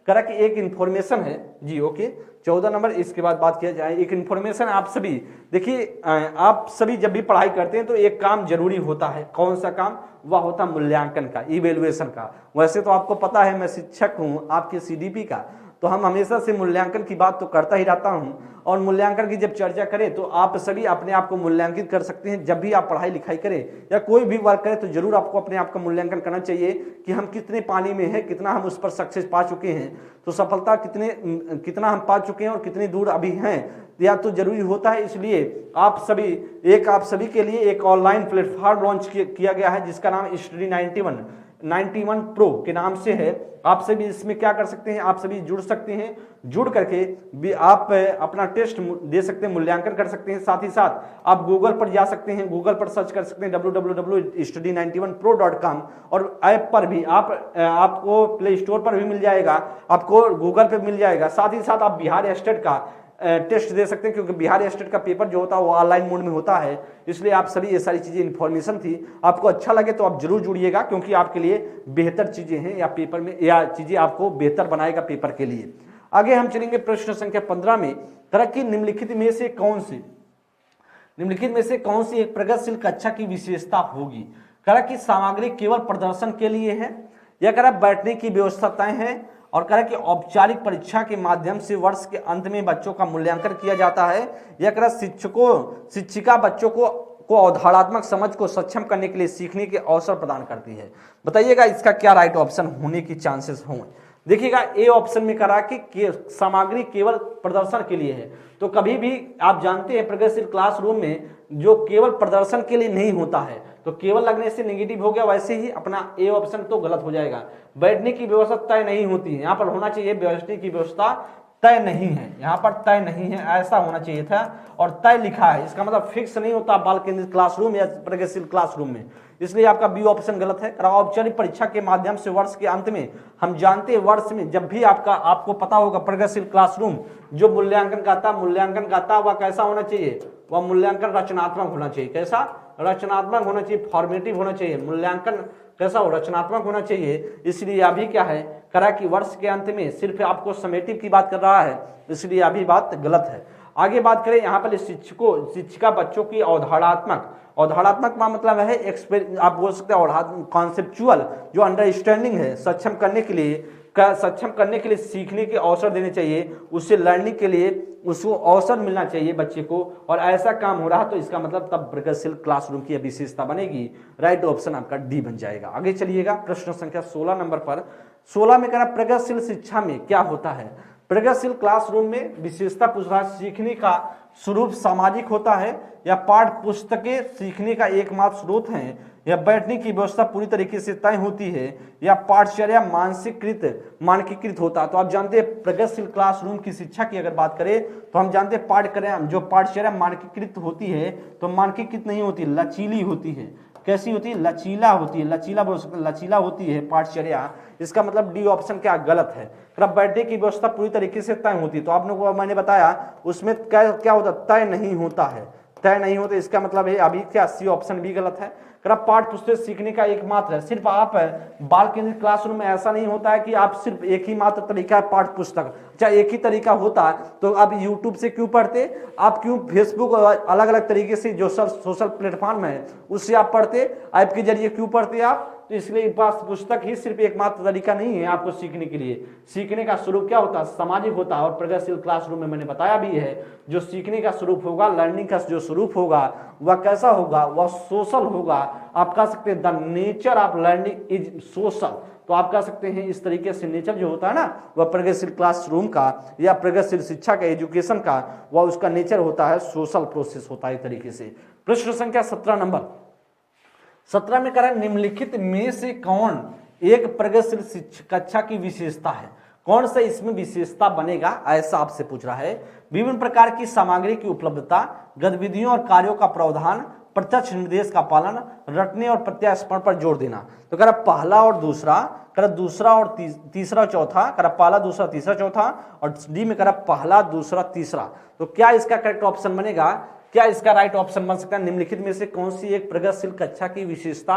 करा कि एक इंफॉर्मेशन है जी। ओके, 14 नंबर इसके बाद बात किया जाए। एक इंफॉर्मेशन आप सभी देखिए, आप सभी जब भी पढ़ाई करते हैं तो एक काम जरूरी होता है। कौन सा काम? वह होता मूल्यांकन का, इवेल्युएशन का। वैसे तो आपको पता है मैं शिक्षक हूं आपके सीडीपी का, तो हम हमेशा से मूल्यांकन की बात तो करता ही रहता हूं। और मूल्यांकन की जब चर्चा करें तो आप सभी अपने आप को मूल्यांकित कर सकते हैं। जब भी आप पढ़ाई लिखाई करें या कोई भी वर्क करें तो जरूर आपको अपने आप का मूल्यांकन करना चाहिए कि हम कितने पानी में हैं, कितना हम उस पर सक्सेस पा चुके हैं, तो सफलता कितना हम पा चुके हैं और कितनी दूर अभी हैं, या तो जरूरी होता है। इसलिए आप सभी के लिए एक ऑनलाइन प्लेटफॉर्म लॉन्च किया गया है जिसका नाम स्टडी 91 प्रो के नाम से है। आप सभी इसमें क्या कर सकते हैं, आप सभी जुड़ सकते हैं। जुड़ करके भी आप अपना टेस्ट दे सकते हैं, मूल्यांकन कर सकते हैं। साथ ही साथ आप गूगल पर जा सकते हैं, गूगल पर सर्च कर सकते हैं www.study91pro.com, और ऐप पर भी आपको प्ले स्टोर पर भी मिल जाएगा, आपको गूगल पर मिल जाएगा। साथ ही साथ आप बिहार स्टेट का टेस्ट दे सकते हैं, क्योंकि बिहार स्टेट का पेपर जो होता है वो ऑनलाइन मोड में होता है। इसलिए आप सभी ये सारी चीजें इन्फॉर्मेशन थी, आपको अच्छा लगे तो आप जरूर जुड़िएगा, क्योंकि आपके लिए बेहतर चीजें हैं, या पेपर में या चीजें आपको बेहतर बनाएगा पेपर के लिए। आगे हम चलेंगे प्रश्न संख्या 15 में। तरह की निम्नलिखित में से कौन सी एक प्रगतिशील कक्षा की विशेषता होगी? कह कि सामग्री केवल प्रदर्शन के लिए है, या कह बैठने की व्यवस्था तय है, और कह कि औपचारिक परीक्षा के माध्यम से वर्ष के अंत में बच्चों का मूल्यांकन किया जाता है, या कह शिक्षिका बच्चों को अवधारणात्मक समझ को सक्षम करने के लिए सीखने के अवसर प्रदान करती है। बताइएगा इसका क्या राइट ऑप्शन होने की चांसेस होंगे? देखिएगा ए ऑप्शन में करा कि सामग्री केवल प्रदर्शन के लिए है। तो कभी भी आप जानते हैं प्रगतिशील क्लासरूम में जो केवल प्रदर्शन के लिए नहीं होता है, तो केवल लगने से नेगेटिव हो गया, वैसे ही अपना ए ऑप्शन तो गलत हो जाएगा। बैठने की व्यवस्था तय नहीं होती है, यहाँ पर होना चाहिए बैठने की व्यवस्था तय नहीं है, यहाँ पर तय नहीं है ऐसा होना चाहिए था, और तय लिखा है, इसका मतलब फिक्स नहीं होता बाल केंद्रित क्लासरूम या प्रगतिशील क्लासरूम में। इसलिए आपका बी ऑप्शन गलत है। औपचारिक परीक्षा के माध्यम से वर्ष के अंत में, हम जानते हैं वर्ष में जब भी आपको पता होगा प्रगतिशील क्लासरूम जो मूल्यांकन करता वह कैसा होना चाहिए? वह मूल्यांकन रचनात्मक होना चाहिए। कैसा? रचनात्मक होना चाहिए, फॉर्मेटिव होना चाहिए। मूल्यांकन कैसा हो? रचनात्मक होना चाहिए। इसलिए अभी क्या है करा कि वर्ष के अंत में सिर्फ आपको समेटिव की बात कर रहा है, इसलिए अभी बात गलत है। आगे बात करें यहाँ पर शिक्षिका बच्चों की अवधारणात्मक का मतलब है आप बोल सकते हैं कॉन्सेप्चुअल जो अंडरस्टैंडिंग है, सक्षम करने के लिए सीखने के अवसर देने चाहिए, उससे लर्निंग के लिए उसको अवसर मिलना चाहिए बच्चे को, और ऐसा काम हो रहा तो इसका मतलब तब प्रगतिशील क्लासरूम की विशेषता बनेगी। राइट ऑप्शन आपका डी बन जाएगा। आगे चलिएगा प्रश्न संख्या 16 नंबर पर। 16 में कह रहा प्रगतिशील शिक्षा में क्या होता है। प्रगतिशील क्लासरूम में विशेषता पूछ रहा है, सीखने का स्वरूप सामाजिक होता है या पाठ्य पुस्तकें सीखने का एकमात्र स्रोत हैं, या बैठने की व्यवस्था पूरी तरीके से तय होती है, या पाठचर्या मानकीकृत होता है। तो आप जानते हैं प्रगतिशील क्लासरूम की शिक्षा की अगर बात करें तो हम जानते हैं पाठचर्या मानकीकृत होती है, तो मानकीकृत नहीं होती, लचीली होती है। कैसी होती है? लचीला होती है, लचीला बोल सकते हैं, लचीला होती है पाठचर्या। इसका मतलब डी ऑप्शन क्या गलत है। बैठने की व्यवस्था पूरी तरीके से तय होती है, तो आप लोगों को मैंने बताया उसमें क्या होता है, तय नहीं होता है, तय नहीं होता। इसका मतलब है अभी क्या सी ऑप्शन भी गलत है। पाठ पुस्तक सीखने का एकमात्र है, सिर्फ आप बाल केंद्रित क्लासरूम में ऐसा नहीं होता है कि आप सिर्फ एक ही मात्र तरीका है पाठ पुस्तक, अच्छा एक ही तरीका होता तो आप यूट्यूब से क्यों पढ़ते, आप क्यों फेसबुक अलग अलग तरीके से जो सोशल प्लेटफॉर्म है उससे आप पढ़ते, ऐप के जरिए क्यों पढ़ते आप। तो इसलिए पाठ पुस्तक ही सिर्फ एकमात्र तरीका नहीं है आपको सीखने के लिए। सीखने का स्वरूप क्या होता है, सामाजिक होता है, और प्रगतिशील क्लासरूम में मैंने बताया भी है जो सीखने का स्वरूप होगा, लर्निंग का जो स्वरूप होगा वह कैसा होगा, वह सोशल होगा। आप कह सकते हैं the nature of learning is social, तो आप कह सकते हैं इस तरीके से नेचर जो होता है ना वह प्रगतिशील क्लासरूम का या प्रगतिशील शिक्षा का, एजुकेशन का, वह उसका नेचर होता है सोशल प्रोसेस होता है। इस तरीके से प्रश्न संख्या 17 नंबर 17 में कह रहा है निम्नलिखित में से कौन एक प्रगतिशील कक्षा की विशेषता है, कौन सा इसमें विशेषता बनेगा, ऐसा आपसे पूछ रहा है। विभिन्न प्रकार की सामग्री की उपलब्धता, गतिविधियों और कार्यों का प्रावधान, प्रत्यक्ष निर्देश का पालन, रटने और प्रत्यास्मरण पर जोर देना। तो कह रहा पहला और दूसरा, कह रहा दूसरा और तीसरा चौथा, कह रहा पहला दूसरा तीसरा चौथा, और डी में कह रहा पहला दूसरा तीसरा। तो क्या इसका करेक्ट ऑप्शन बनेगा, क्या इसका राइट ऑप्शन बन सकता है निम्नलिखित में से कौन सी एक प्रगतिशील कक्षा की विशेषता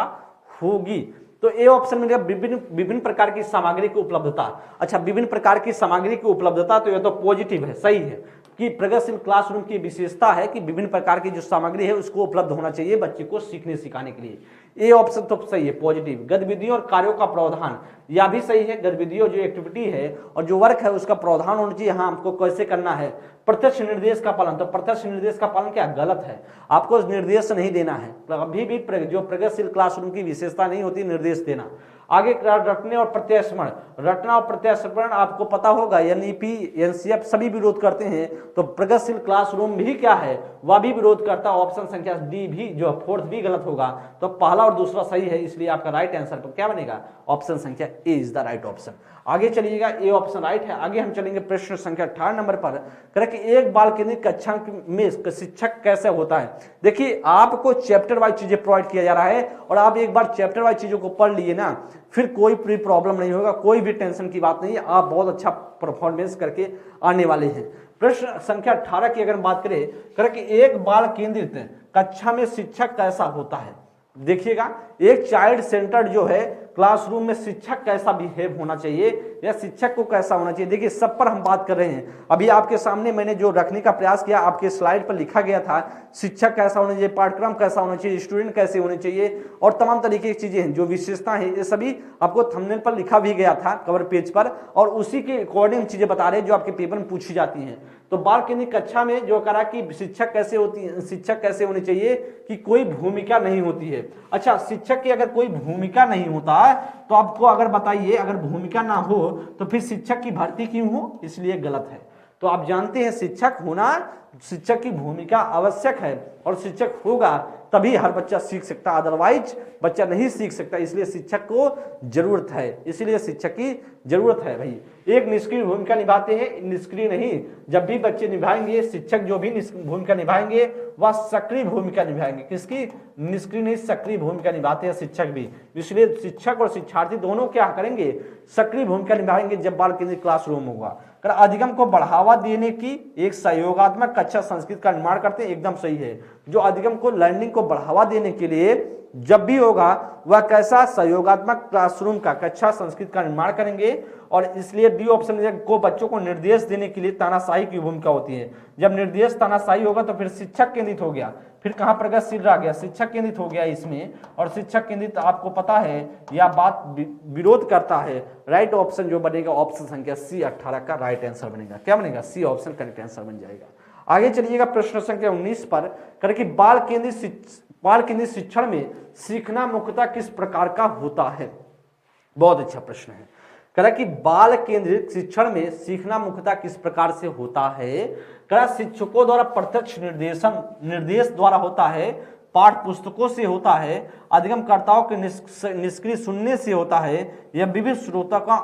होगी। तो ए ऑप्शन में विभिन्न प्रकार की सामग्री की उपलब्धता। अच्छा विभिन्न प्रकार की सामग्री की उपलब्धता, तो यह तो पॉजिटिव है, सही है कि प्रगतिशील क्लासरूम की विशेषता है कि विभिन्न प्रकार की जो सामग्री है उसको उपलब्ध होना चाहिए बच्चे को सीखने सिखाने के लिए। ए ऑप्शन तो सही है, पॉजिटिव। गतिविधियों और कार्यों का प्रावधान, यह भी सही है, गतिविधियों जो एक्टिविटी है और जो वर्क है उसका प्रावधान होना चाहिए, हाँ हमको कैसे करना है। प्रत्यक्ष निर्देश का पालन, तो प्रत्यक्ष निर्देश का पालन क्या गलत है, आपको निर्देश नहीं देना है, अभी भी जो प्रगतिशील क्लासरूम की विशेषता नहीं होती निर्देश देना। आगे रटने और प्रत्यास्मरण, रटना और प्रत्यास्मरण आपको पता होगा एनईपी एनसीएफ सभी विरोध करते हैं, तो प्रगतिशील क्लासरूम भी क्या है वह भी विरोध करता है। ऑप्शन संख्या डी भी जो फोर्थ भी गलत होगा, तो पहला और दूसरा सही है, इसलिए आपका राइट आंसर पर क्या बनेगा, ऑप्शन संख्या ए इज द राइट ऑप्शन। आगे चलिएगा, ए ऑप्शन राइट है। आगे हम चलेंगे प्रश्न संख्या 18 नंबर पर, करें कि एक बाल केंद्रित कक्षा में शिक्षक कैसे होता है। देखिए आपको चैप्टर वाइज चीजें प्रोवाइड किया जा रहा है, और आप एक बार चैप्टर वाइज चीजों को पढ़ लिए ना, फिर कोई प्रॉब्लम नहीं होगा, कोई भी टेंशन की बात नहीं है, आप बहुत अच्छा परफॉर्मेंस करके आने वाले हैं। प्रश्न संख्या 18 की अगर बात करें कि एक बाल केंद्रित कक्षा में शिक्षक कैसा होता है। देखिएगा एक चाइल्ड सेंटर्ड जो है क्लासरूम में शिक्षक कैसा बिहेव होना चाहिए या शिक्षक को कैसा होना चाहिए। देखिए सब पर हम बात कर रहे हैं, अभी आपके सामने मैंने जो रखने का प्रयास किया आपके स्लाइड पर लिखा गया था शिक्षक कैसा होना चाहिए, पाठ्यक्रम कैसा होना चाहिए, स्टूडेंट कैसे होने चाहिए, और तमाम तरीके की चीजें हैं जो विशेषता है, ये सभी आपको थंबनेल पर लिखा भी गया था कवर पेज पर, और उसी के अकॉर्डिंग चीजें बता रहे हैं जो आपके पेपर में पूछी जाती हैं। तो बाल केंद्रित कक्षा में जो करा कि शिक्षक कैसे होने चाहिए कि कोई भूमिका नहीं होती है। अच्छा शिक्षक की अगर कोई भूमिका नहीं होता है तो आपको अगर बताइए, अगर भूमिका ना हो तो फिर शिक्षक की भर्ती क्यों हो, इसलिए गलत है। तो आप जानते हैं शिक्षक होना, शिक्षक की भूमिका आवश्यक है, और शिक्षक होगा तभी हर बच्चा सीख सकता, अदरवाइज बच्चा नहीं सीख सकता, इसलिए शिक्षक को जरूरत है, इसलिए शिक्षक की जरूरत है। भाई एक निष्क्रिय भूमिका निभाते हैं, निष्क्रिय नहीं, जब भी बच्चे निभाएंगे शिक्षक जो भी भूमिका निभाएंगे वह सक्रिय भूमिका निभाएंगे। किसकी, निष्क्रिय नहीं सक्रिय भूमिका निभाते हैं शिक्षक भी, इसलिए शिक्षक और शिक्षार्थी दोनों क्या करेंगे, सक्रिय भूमिका निभाएंगे जब बाल केंद्रित क्लासरूम होगा। अधिगम को बढ़ावा देने की एक सहयोगात्मक कक्षा संस्कृति का निर्माण करते हैं, एकदम सही है। जो अधिगम को लर्निंग को बढ़ावा देने के लिए जब भी होगा वह कैसा सहयोगात्मक क्लासरूम का कक्षा संस्कृत का निर्माण करेंगे। और इसलिए डी ऑप्शन को बच्चों को निर्देश देने के लिए तानाशाही की भूमिका होती है। जब निर्देश तानाशाही होगा तो फिर शिक्षक केंद्रित हो गया, फिर कहां प्रगतिशील रह गया, शिक्षक केंद्रित हो गया इसमें। और शिक्षक केंद्रित आपको पता है यह बात विरोध करता है। राइट ऑप्शन जो बनेगा ऑप्शन संख्या सी 18 का राइट आंसर बनेगा। क्या बनेगा? सी ऑप्शन करेक्ट आंसर बन जाएगा। आगे चलिएगा प्रश्न संख्या 19 पर, कर कि बाल केंद्रित शिक्षण में सीखना मुख्यतः किस प्रकार का होता है। बहुत अच्छा प्रश्न है। कह कि बाल केंद्रित शिक्षण में सीखना मुख्यतः किस प्रकार से होता है। कह शिक्षकों द्वारा प्रत्यक्ष निर्देश द्वारा होता है, पाठ पुस्तकों से होता है, अधिगमकर्ताओं के निष्क्रिय सुनने से होता है, या विविध स्रोतों का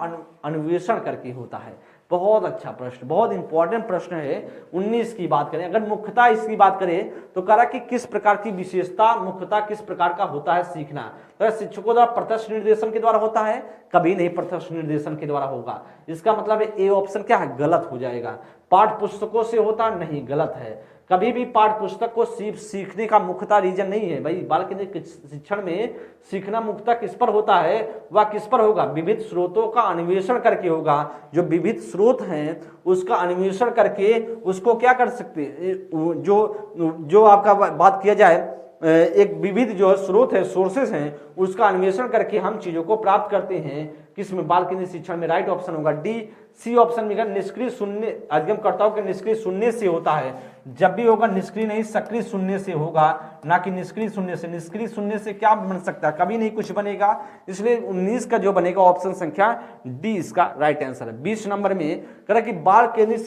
अन्वेषण करके होता है। बहुत अच्छा प्रश्न, बहुत इंपॉर्टेंट प्रश्न है। 19 की बात करें, अगर मुख्यतः इसकी बात करें तो कह कि किस प्रकार की विशेषता मुख्यतः किस प्रकार का होता है सीखना। तो शिक्षकों द्वारा प्रत्यक्ष निर्देशन के द्वारा होता है, कभी नहीं प्रत्यक्ष निर्देशन के द्वारा होगा। इसका मतलब है ए ऑप्शन क्या है? गलत हो जाएगा। पाठ पुस्तकों से होता नहीं, गलत है। कभी भी पाठ पुस्तक को सीखने का मुख्यतः रीजन नहीं है भाई। बाल केंद्रित शिक्षण में सीखना मुख्यतः किस पर होता है? वह किस पर होगा? विविध स्रोतों का अन्वेषण करके होगा। जो विविध स्रोत हैं उसका अन्वेषण करके उसको क्या कर सकते हैं, जो आपका बात किया जाए एक विविध जो स्रोत है, सोर्सेस हैं, उसका अन्वेषण करके हम चीजों को प्राप्त करते हैं। किसमें? बाल केंद्रित शिक्षण में। राइट ऑप्शन होगा डी, सी ऑप्शन में। निष्क्रिय सुनने, अधिगमकर्ताओं के निष्क्रिय सुनने से होता है। जब भी होगा निष्क्रिय नहीं सक्रिय सुनने से होगा, ना कि निष्क्रिय सुनने से। निष्क्रिय सुनने से क्या बन सकता है? कभी नहीं कुछ बनेगा। इसलिए 19 का जो बनेगा ऑप्शन संख्या डी इसका राइट आंसर है। 20 नंबर में कह कि बाल केंद्रित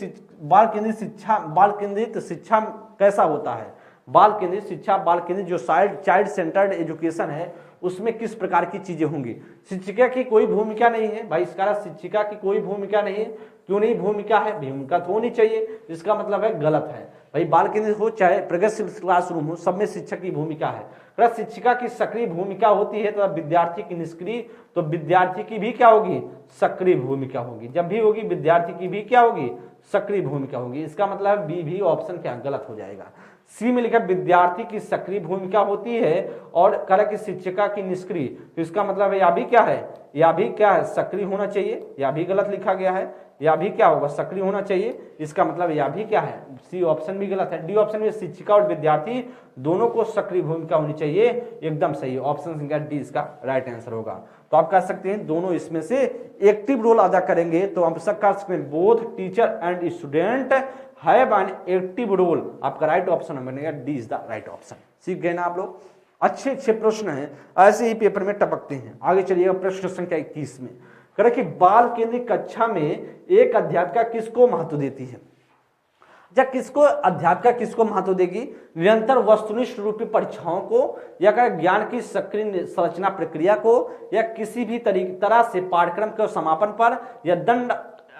शिक्षा कैसा होता है। बाल केंद्रित शिक्षा, बाल केंद्रित जो चाइल्ड सेंटर्ड एजुकेशन है उसमें किस प्रकार की चीजें होंगी। शिक्षिका की कोई भूमिका नहीं है भाई, इसका शिक्षिका की कोई भूमिका नहीं है। क्यों नहीं भूमिका है? भूमिका तो होनी चाहिए। इसका मतलब है गलत है भाई। बाल केंद्रित हो चाहे प्रगतिशील क्लासरूम हो, सब में शिक्षक की भूमिका है। अगर शिक्षिका की सक्रिय भूमिका होती है तो विद्यार्थी की निष्क्रिय, तो विद्यार्थी की भी क्या होगी? सक्रिय भूमिका होगी। जब भी होगी विद्यार्थी की भी क्या होगी? सक्रिय भूमिका होगी। इसका मतलब बी भी ऑप्शन क्या गलत हो जाएगा। सी में लिखा विद्यार्थी की सक्रिय भूमिका होती है और कह कि शिक्षिका की निष्क्रिय, तो इसका मतलब है या भी क्या है? या भी क्या है? सक्रिय होना चाहिए। या भी गलत लिखा गया है। या भी क्या होगा? सक्रिय होना चाहिए। इसका मतलब या भी क्या है? सी ऑप्शन भी गलत है। डी ऑप्शन में शिक्षिका और विद्यार्थी दोनों को सक्रिय भूमिका होनी चाहिए, एकदम सही। ऑप्शन संख्या डी इसका राइट आंसर होगा। तो आप कह सकते हैं दोनों इसमें से एक्टिव रोल अदा करेंगे। तो हम सब कह सकते हैं both teacher and student have an active role. आपका राइट ऑप्शन बनेगा D is the right option. सीख गए ना आप लोग? अच्छे प्रश्न हैं, ऐसे ही पेपर में टपकते हैं। आगे चलिएगा प्रश्न संख्या 21 में कह कि बाल केंद्रित कक्षा में एक अध्यापिका किसको महत्व देती है। किसको अध्यापिका किसको महत्व देगी? निरंतर वस्तुनिष्ठ रूपी परीक्षाओं को, या ज्ञान की सक्रिय संरचना प्रक्रिया को, या किसी भी तरह से पाठ्यक्रम के समापन पर, या दंड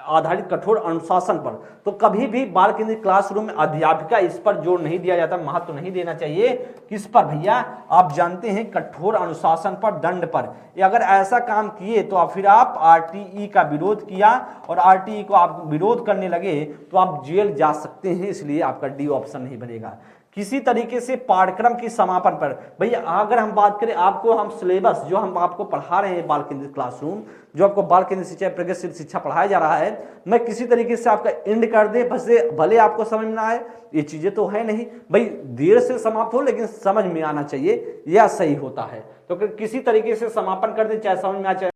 आधारित कठोर अनुशासन पर। तो कभी भी बाल केंद्रित क्लासरूम में अध्यापिका इस पर जोर नहीं दिया जाता, महत्व नहीं देना चाहिए। किस पर भैया? आप जानते हैं कठोर अनुशासन पर, दंड पर। अगर ऐसा काम किए तो फिर आप आरटीई का विरोध किया और आरटीई को आप विरोध करने लगे तो आप जेल जा सकते हैं। इसलिए आपका डी ऑप्शन नहीं बनेगा। किसी तरीके से पाठ्यक्रम की समापन पर, भैया अगर हम बात करें आपको, हम सिलेबस जो हम आपको पढ़ा रहे हैं बाल केंद्रित क्लासरूम, जो आपको बाल केंद्रित शिक्षा प्रगतिशील शिक्षा पढ़ाया जा रहा है, मैं किसी तरीके से आपका एंड कर दे भले आपको समझ में ना आए, ये चीजें तो है नहीं भाई। देर से समाप्त हो लेकिन समझ में आना चाहिए, यह सही होता है। तो किसी तरीके से समापन कर दे, चाहे समझ में आ चाहे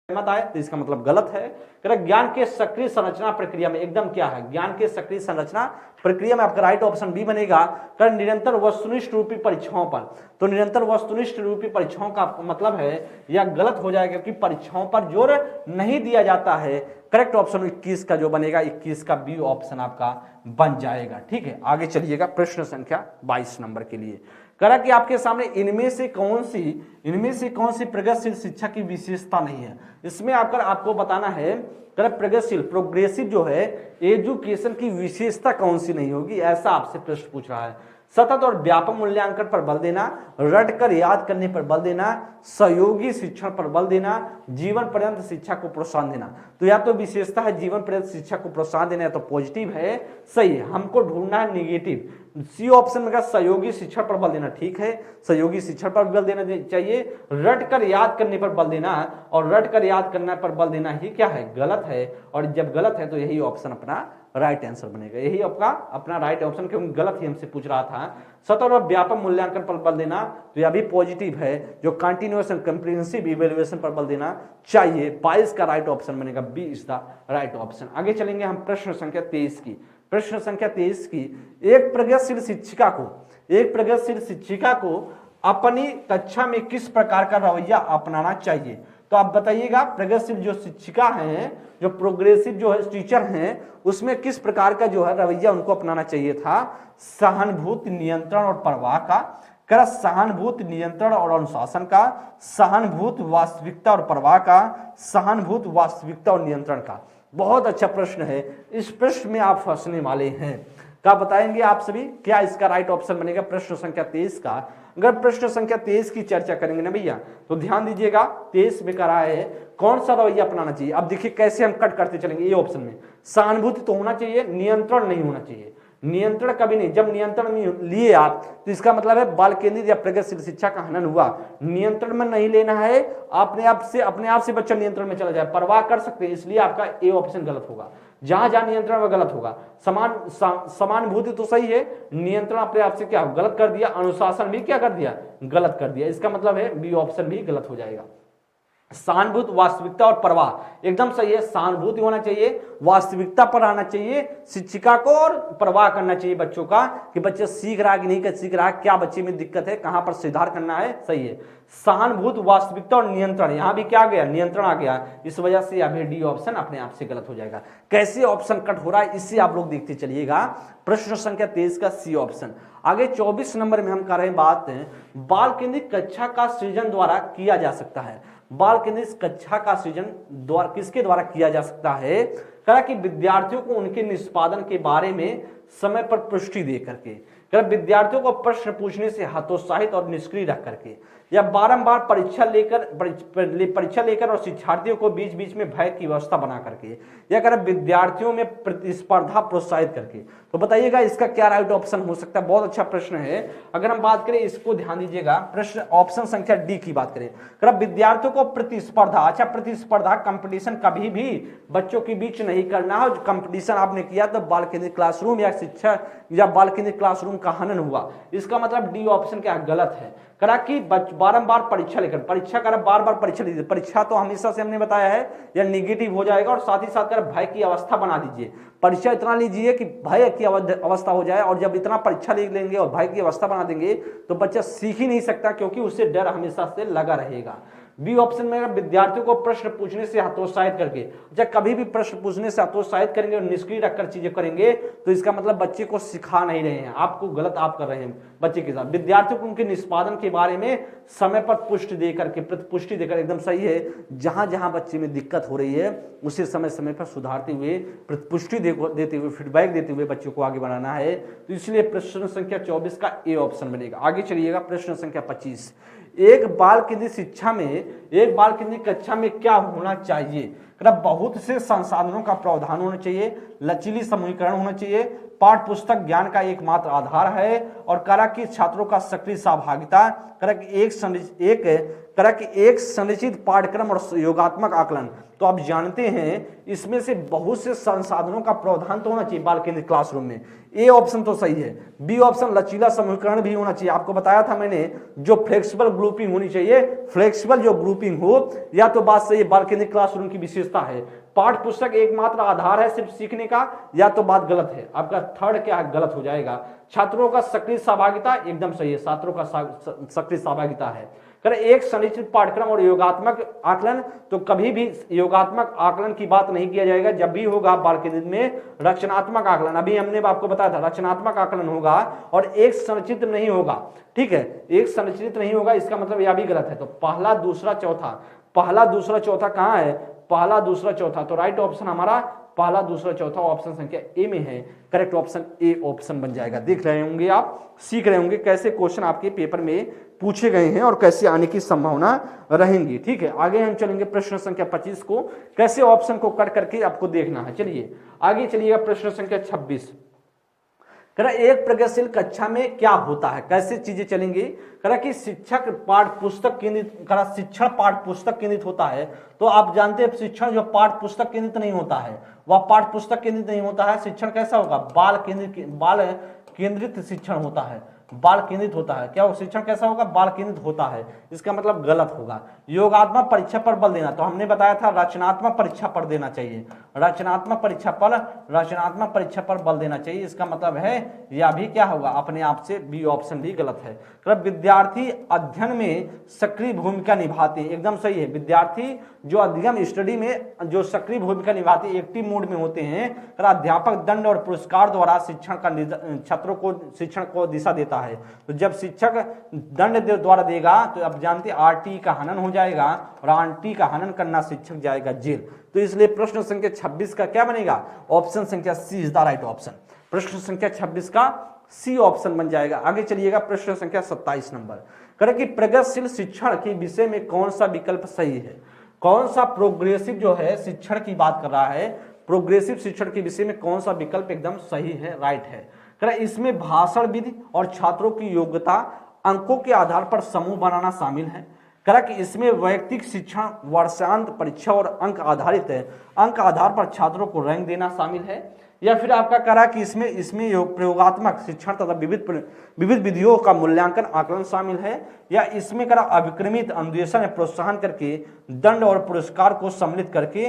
मत आए, तो इसका मतलब गलत है। ज्ञान के सक्रिय संरचना प्रक्रिया में एकदम क्या है? ज्ञान के सक्रिय संरचना प्रक्रिया में आपका राइट ऑप्शन बी बनेगा। निरंतर वस्तुनिष्ठ रूपी परीक्षाओं पर, तो निरंतर वस्तुनिष्ठ रूपी परीक्षाओं का मतलब है यह गलत हो जाएगा क्योंकि परीक्षाओं पर जोर नहीं दिया जाता है। करेक्ट ऑप्शन 21 का जो बनेगा 21 का बी ऑप्शन आपका बन जाएगा। ठीक है, आगे चलिएगा प्रश्न संख्या 22 नंबर के लिए। करा कि आपके सामने इनमें से कौन सी प्रगतिशील शिक्षा की विशेषता नहीं है। इसमें आपको बताना है प्रगतिशील प्रोग्रेसिव जो है एजुकेशन की विशेषता कौन सी नहीं होगी, ऐसा आपसे प्रश्न पूछ रहा है। सतत और व्यापक मूल्यांकन पर बल देना, रटकर याद करने पर बल देना, सहयोगी शिक्षण पर बल देना, जीवन पर्यंत शिक्षा को प्रोत्साहन देना। तो या तो विशेषता है जीवन पर्यंत शिक्षा को प्रोत्साहन देना, या तो पॉजिटिव है, सही है। हमको ढूंढना है निगेटिव। सी ऑप्शन में सहयोगी शिक्षण पर बल देना, ठीक है, सहयोगी शिक्षण पर बल देना चाहिए। रट कर याद करने पर बल देना और रट कर याद करने पर बल देना ही क्या है, गलत है। और जब गलत है तो यही ऑप्शन अपना राइट आंसर बनेगा, यही आपका अपना राइट ऑप्शन, क्योंकि गलत ही हमसे पूछ रहा था। सतत और व्यापक मूल्यांकन पर बल देना तो यह भी पॉजिटिव है, जो कंटिन्यूअस एंड कंप्रिहेंसिव इवैल्यूएशन पर बल देना चाहिए। 22 का राइट ऑप्शन बनेगा, B is the right option. आगे चलेंगे हम प्रश्न संख्या 23 की। प्रश्न संख्या 23 की, एक प्रगतिशील शिक्षिका को अपनी कक्षा में किस प्रकार का रवैया अपनाना चाहिए। तो आप बताइएगा, प्रगतिशील जो शिक्षिका हैं, जो प्रोग्रेसिव जो है टीचर हैं, उसमें किस प्रकार का जो है रवैया उनको अपनाना चाहिए था। सहानुभूति, नियंत्रण और प्रवाह का, सहानुभूति, नियंत्रण और अनुशासन का, सहानुभूति, वास्तविकता और प्रवाह का, सहानुभूति, वास्तविकता और नियंत्रण का। बहुत अच्छा प्रश्न है, इस प्रश्न में आप फंसने वाले हैं। क्या बताएंगे आप सभी, क्या इसका राइट ऑप्शन बनेगा प्रश्न संख्या 23 का। अगर प्रश्न संख्या 23 की चर्चा करेंगे ना भैया, तो ध्यान दीजिएगा, 23 में करा है कौन सा रवैया अपनाना चाहिए। अब देखिए कैसे हम कट करते चलेंगे। ये ऑप्शन में सहानुभूति तो होना चाहिए, नियंत्रण नहीं होना चाहिए। नियंत्रण कभी नहीं, जब नियंत्रण में लिए आप तो इसका मतलब है बाल केंद्रित या प्रगतिशील शिक्षा का हनन हुआ। नियंत्रण में नहीं लेना है, अपने आप से बच्चा नियंत्रण में चला जाए, परवाह कर सकते हैं, इसलिए आपका ए ऑप्शन गलत होगा। जहां जहां नियंत्रण में गलत होगा। समानुभूति तो सही है, नियंत्रण अपने आप से क्या गलत कर दिया, अनुशासन भी क्या कर दिया, गलत कर दिया, इसका मतलब है बी ऑप्शन भी गलत हो जाएगा। सहानुभूति, वास्तविकता और प्रवाह एकदम सही है। सहानुभूति होना चाहिए, वास्तविकता पर आना चाहिए शिक्षिका को, और प्रवाह करना चाहिए बच्चों का कि बच्चे सीख रहा है कि नहीं सीख रहा है, क्या बच्चे में दिक्कत है, कहां पर सुधार करना है, सही है। सहानुभूति, वास्तविकता और नियंत्रण, यहां भी क्या आ गया, नियंत्रण आ गया, इस वजह से अभी डी ऑप्शन अपने आप से गलत हो जाएगा। कैसे ऑप्शन कट हो रहा है इससे आप लोग देखते चलिएगा। प्रश्न संख्या 23 का सी ऑप्शन। आगे 24 नंबर में हम कर रहे हैं बात बाल केंद्रित कक्षा का सृजन द्वारा किया जा सकता है। बाल केंद्रित कक्षा का सृजन द्वारा किसके द्वारा किया जा सकता है, कहा कि विद्यार्थियों को उनके निष्पादन के बारे में समय पर पुष्टि दे करके, विद्यार्थियों को प्रश्न पूछने से हतोत्साहित और निष्क्रिय रख करके, या बारंबार परीक्षा लेकर और शिक्षार्थियों को बीच बीच में भय की व्यवस्था बना करके, या कर विद्यार्थियों में प्रतिस्पर्धा प्रोत्साहित करके। तो बताइएगा इसका क्या राइट ऑप्शन हो सकता है। बहुत अच्छा प्रश्न है। अगर हम बात करें, इसको ध्यान दीजिएगा, प्रश्न ऑप्शन संख्या डी की बात करें, कर विद्यार्थियों को प्रतिस्पर्धा, अच्छा प्रतिस्पर्धा कंपटीशन कभी भी बच्चों के बीच नहीं करना है। कंपटीशन आपने किया तो बाल केंद्रित क्लासरूम या शिक्षा या बाल केंद्रित क्लासरूम का हनन हुआ, इसका मतलब डी ऑप्शन क्या गलत है। करा कि बारंबार परीक्षा लेकर, परीक्षा करा बार बार परीक्षा लीजिए, परीक्षा तो हमेशा से हमने बताया है या निगेटिव हो जाएगा, और साथ ही साथ कर भय की अवस्था बना दीजिए। परीक्षा इतना लीजिए कि भय की अवस्था हो जाए, और जब इतना परीक्षा ले लेंगे और भय की अवस्था बना देंगे तो बच्चा सीख ही नहीं सकता, क्योंकि उससे डर हमेशा से लगा रहेगा। बी ऑप्शन में विद्यार्थियों को प्रश्न पूछने से हतोत्साहित करके, जब कभी भी प्रश्न पूछने से हतोत्साहित करेंगे और निष्क्रिय रखकर चीजें करेंगे तो इसका मतलब बच्चे को सिखा नहीं रहे हैं, आपको गलत आप कर रहे हैं बच्चे के साथ। विद्यार्थियों को उनके निष्पादन के बारे में समय पर पुष्टि देकर के, प्रतिपुष्टि देकर, एकदम सही है। जहां जहां बच्चे में दिक्कत हो रही है उसे समय समय पर सुधारते हुए, प्रतिपुष्टि देते हुए, फीडबैक देते हुए बच्चों को आगे बढ़ाना है। तो इसलिए प्रश्न संख्या 24 का ए ऑप्शन बनेगा। आगे चलिएगा, प्रश्न संख्या 25। एक बाल केंद्रित शिक्षा में, एक बाल केंद्रित कक्षा में क्या होना चाहिए। बहुत से संसाधनों का प्रावधान होना चाहिए, लचीली समूहीकरण होना चाहिए, पाठ पुस्तक ज्ञान का एकमात्र आधार है, और करा कि छात्रों का सक्रिय सहभागिता, करा कि एक संरचित पाठ्यक्रम और योगात्मक आकलन। तो आप जानते हैं इसमें से बहुत से संसाधनों का प्रावधान तो होना चाहिए बाल केंद्रित क्लासरूम में, ए ऑप्शन तो सही है। बी ऑप्शन लचीला समूहीकरण भी होना चाहिए, आपको बताया था मैंने, जो फ्लेक्सिबल ग्रुपिंग होनी चाहिए, फ्लेक्सिबल जो ग्रुपिंग हो, या तो बात सही है, बाल केंद्रित क्लासरूम की विशेषता है। पाठ पुस्तक एकमात्र आधार है सिर्फ सीखने का, या तो बात गलत है, आपका थर्ड क्या गलत हो जाएगा। छात्रों का सक्रिय सहभागिता एकदम सही है, छात्रों का सक्रिय सहभागिता है। कर एक संरचित पाठ्यक्रम और योगात्मक आकलन, तो कभी भी योगात्मक आकलन की बात नहीं किया जाएगा, जब भी होगा बाल केंद्रित में रचनात्मक आकलन। अभी हमने आपको बताया था रचनात्मक आकलन होगा, और एक संरचित नहीं होगा, ठीक है, एक संरचित नहीं होगा, इसका मतलब यह भी गलत है। तो पहला दूसरा चौथा, पहला दूसरा चौथा कहां है, पहला दूसरा चौथा, तो राइट ऑप्शन हमारा पहला दूसरा चौथा ऑप्शन संख्या ए में है, करेक्ट ऑप्शन ए ऑप्शन बन जाएगा। देख रहे होंगे आप, सीख रहे होंगे कैसे क्वेश्चन आपके पेपर में पूछे गए हैं और कैसे आने की संभावना रहेंगी। ठीक है, आगे हम चलेंगे प्रश्न संख्या 25 को, कैसे ऑप्शन को कट करके आपको देखना है। चलिए आगे चलिएगा, प्रश्न संख्या 26। कह रहा एक प्रगतिशील कक्षा में क्या होता है, कैसे चीजें चलेंगी। कह रहा कि शिक्षक पाठ पुस्तक केंद्रित, कह रहा शिक्षण पाठ पुस्तक केंद्रित होता है। तो आप जानते हैं शिक्षण जो पाठ पुस्तक केंद्रित नहीं होता है, वह पाठ पुस्तक केंद्रित नहीं होता है। शिक्षण कैसा होगा, बाल केंद्रित शिक्षण होता है, बाल केंद्रित होता है। क्या वो शिक्षण कैसा होगा, बाल केंद्रित होता है, इसका मतलब गलत होगा। योगात्मक परीक्षा पर बल देना, तो हमने बताया था रचनात्मक परीक्षा पर देना चाहिए, रचनात्मक परीक्षा पर बल देना चाहिए, इसका मतलब है यह भी क्या होगा, अपने आप से बी ऑप्शन भी गलत है। विद्यार्थी अध्ययन में सक्रिय भूमिका निभाते हैं, एकदम सही है। विद्यार्थी जो अध्ययन स्टडी में जो सक्रिय भूमिका निभाते हैं, एक्टिव मोड में होते हैं। अध्यापक दंड और पुरस्कार द्वारा शिक्षण का छात्रों को शिक्षण को दिशा देता है। तो जब शिक्षक दंड द्वारा देगा तो आप जानते हैं आरटी का हनन हो जाएगा, और आरटी का हनन करना शिक्षक जाएगा जेल। तो इसलिए प्रश्न संख्या 26 का क्या बनेगा, ऑप्शन संख्या सी इज द राइट ऑप्शन। प्रश्न संख्या 26 का सी ऑप्शन बन जाएगा। आगे चलिएगा प्रश्न संख्या 27 नंबर, करें कि प्रगतिशील शिक्षण के विषय में कौन सा विकल्प सही है। कौन सा प्रोग्रेसिव जो है शिक्षण की बात कर रहा है, प्रोग्रेसिव शिक्षण के विषय में कौन सा विकल्प एकदम सही है, राइट है। करें इसमें भाषण विधि और छात्रों की योग्यता अंकों के आधार पर समूह बनाना शामिल है। करा कि इसमें वैयक्तिक शिक्षण वर्षांत परीक्षा और अंक आधारित है, अंक आधार पर छात्रों को रैंक देना शामिल है। या फिर आपका करा कि इसमें प्रयोगात्मक शिक्षण तथा विविध विधियों का मूल्यांकन आकलन शामिल है। या इसमें करा अभिक्रमित अन्वेषण प्रोत्साहन करके दंड और पुरस्कार को सम्मिलित करते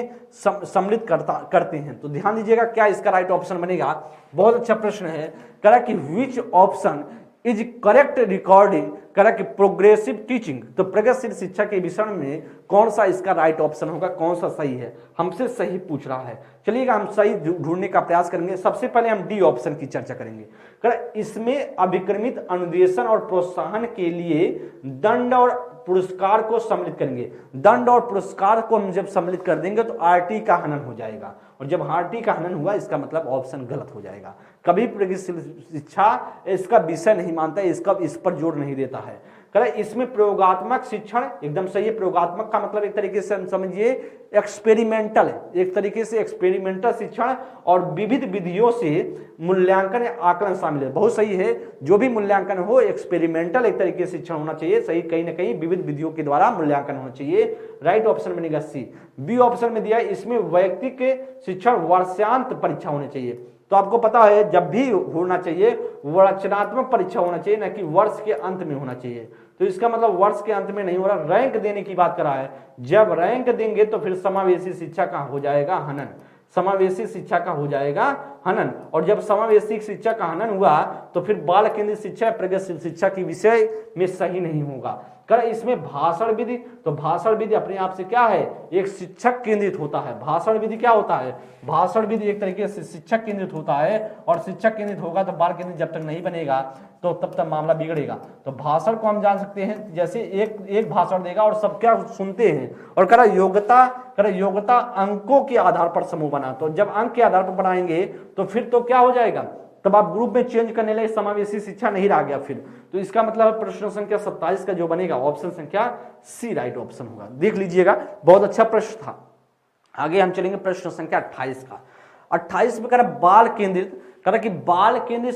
हैं। तो ध्यान दीजिएगा क्या इसका राइट ऑप्शन बनेगा। बहुत अच्छा प्रश्न है। करा कि which option is correct recording, करा कि प्रोग्रेसिव टीचिंग, तो प्रगतिशील शिक्षा के विषय में कौन सा इसका राइट ऑप्शन होगा, कौन सा सही है, हमसे सही पूछ रहा है। चलिएगा हम सही ढूंढने का प्रयास करेंगे। सबसे पहले हम डी ऑप्शन की चर्चा करेंगे। करा इसमें अभिक्रमित अनुदेशन और प्रोत्साहन के लिए दंड और पुरस्कार को सम्मिलित करेंगे। दंड और पुरस्कार को हम जब सम्मिलित कर देंगे तो आरटी का हनन हो जाएगा, और जब आरटी का हनन हुआ इसका मतलब ऑप्शन गलत हो जाएगा। कभी प्रगतिशील शिक्षा इसका विषय नहीं मानता है, इस पर जोर नहीं देता है। करें इसमें प्रयोगात्मक शिक्षण एकदम सही है। प्रयोगात्मक का मतलब एक तरीके से हम समझिए एक्सपेरिमेंटल है, एक तरीके से एक्सपेरिमेंटल शिक्षण और विविध विधियों से मूल्यांकन या आकलन शामिल है, बहुत सही है। जो भी मूल्यांकन हो एक्सपेरिमेंटल एक तरीके से शिक्षण होना चाहिए, सही, कहीं ना कहीं विविध विधियों के द्वारा मूल्यांकन होना चाहिए। राइट ऑप्शन बनेगा सी। बी ऑप्शन में दिया इसमें वैयक्तिक शिक्षण वर्षांत परीक्षा होनी चाहिए। तो आपको पता है जब भी होना चाहिए रचनात्मक परीक्षा होना चाहिए, ना कि वर्ष के अंत में होना चाहिए। तो इसका मतलब वर्ष के अंत में नहीं हो रहा, रैंक देने की बात कर रहा है। जब रैंक देंगे तो फिर समावेशी शिक्षा का हो जाएगा हनन, समावेशी शिक्षा का हो जाएगा हनन। और जब समावेशी शिक्षा का हनन हुआ तो फिर बाल केंद्रित शिक्षा प्रगतिशील शिक्षा के विषय में सही नहीं होगा। कर इसमें भाषण विधि, तो भाषण विधि अपने आप से क्या है, एक शिक्षक केंद्रित होता है। भाषण विधि क्या होता है, भाषण विधि एक तरीके से शिक्षक केंद्रित होता है, और शिक्षक केंद्रित होगा तो बाल केंद्रित जब तक नहीं बनेगा तो तब तक मामला बिगड़ेगा। तो भाषण को हम जान सकते हैं जैसे एक भाषण देगा और सब क्या सुनते हैं। और करा योग्यता अंकों के आधार पर समूह बना, तो जब अंक के आधार पर बनाएंगे तो फिर तो क्या हो जाएगा, तब आप ग्रुप में चेंज करने लगे, समावेशी शिक्षा नहीं रह गया फिर। तो इसका मतलब प्रश्न संख्या 27 का जो बनेगा ऑप्शन संख्या सी राइट ऑप्शन होगा। देख लीजिएगा बहुत अच्छा प्रश्न था। आगे हम चलेंगे प्रश्न संख्या 28 का। 28 में कह बाल केंद्रित, कह कि बाल केंद्रित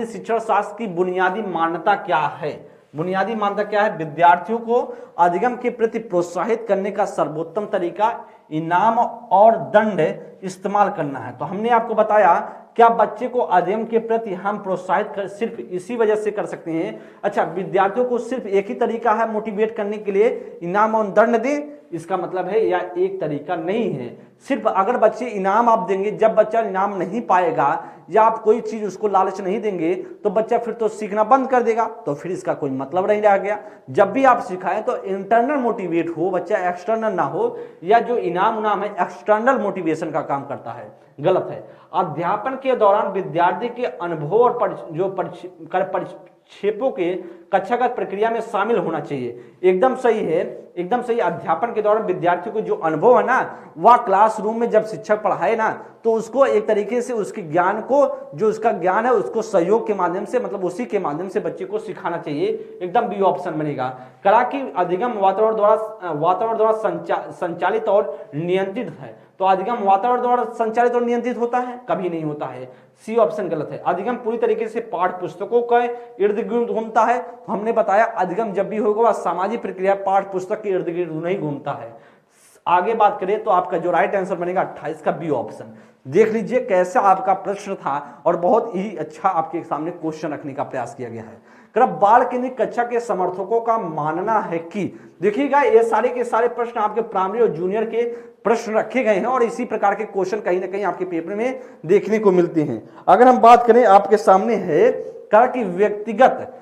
शिक्षण शास्त्र की बुनियादी मान्यता क्या है। बुनियादी मान्यता क्या है, विद्यार्थियों को अधिगम के प्रति प्रोत्साहित करने का सर्वोत्तम तरीका इनाम और दंड इस्तेमाल करना है। तो हमने आपको बताया क्या बच्चे को अध्ययन के प्रति हम प्रोत्साहित कर सिर्फ इसी वजह से कर सकते हैं। अच्छा, विद्यार्थियों को सिर्फ एक ही तरीका है मोटिवेट करने के लिए, इनाम और दंड दे, इसका मतलब है या एक तरीका नहीं है। सिर्फ अगर बच्चे इनाम आप देंगे, जब बच्चा इनाम नहीं पाएगा या आप कोई चीज उसको लालच नहीं देंगे तो बच्चा फिर तो सीखना बंद कर देगा, तो फिर इसका कोई मतलब नहीं रह गया। जब भी आप सिखाएं तो इंटरनल मोटिवेट हो बच्चा, एक्सटर्नल ना हो, या जो इनाम उनाम है एक्सटर्नल मोटिवेशन का काम करता है, गलत है। अध्यापन के दौरान विद्यार्थी के अनुभव और जो परिक्षेपों के कक्षागत प्रक्रिया में शामिल होना चाहिए। एकदम सही है, एकदम सही। अध्यापन के दौरान विद्यार्थियों को जो अनुभव है ना, वह क्लासरूम में जब शिक्षक पढ़ाए ना, तो उसको एक तरीके से उसके ज्ञान को, जो उसका ज्ञान है उसको सहयोग के माध्यम से, मतलब उसी के माध्यम से बच्चे को सिखाना चाहिए। एकदम बी ऑप्शन बनेगा। कला की अधिगम वातावरण द्वारा संचालित और नियंत्रित है, तो अधिगम वातावरण द्वारा संचालित और नियंत्रित होता है? कभी नहीं होता है। सी ऑप्शन गलत है। अधिगम पूरी तरीके से पाठ्य पुस्तकों के इर्द गिर्द घूमता है, तो हमने बताया अधिगम जब भी होगा वह सामाजिक प्रक्रिया पाठ्य पुस्तक के इर्द गिर्द नहीं घूमता है। आगे बात करें तो आपका जो राइट आंसर बनेगा 28 का बी ऑप्शन। देख लीजिए कैसा आपका प्रश्न था और बहुत ही अच्छा आपके सामने क्वेश्चन रखने का प्रयास किया गया है। बाल केंद्रित कक्षा के समर्थकों का मानना है कि, देखिएगा ये सारे के सारे प्रश्न आपके प्राइमरी और जूनियर के प्रश्न रखे गए हैं और इसी प्रकार के क्वेश्चन कहीं ना कहीं आपके पेपर में देखने को मिलते हैं। अगर हम बात करें, आपके सामने है कि व्यक्तिगत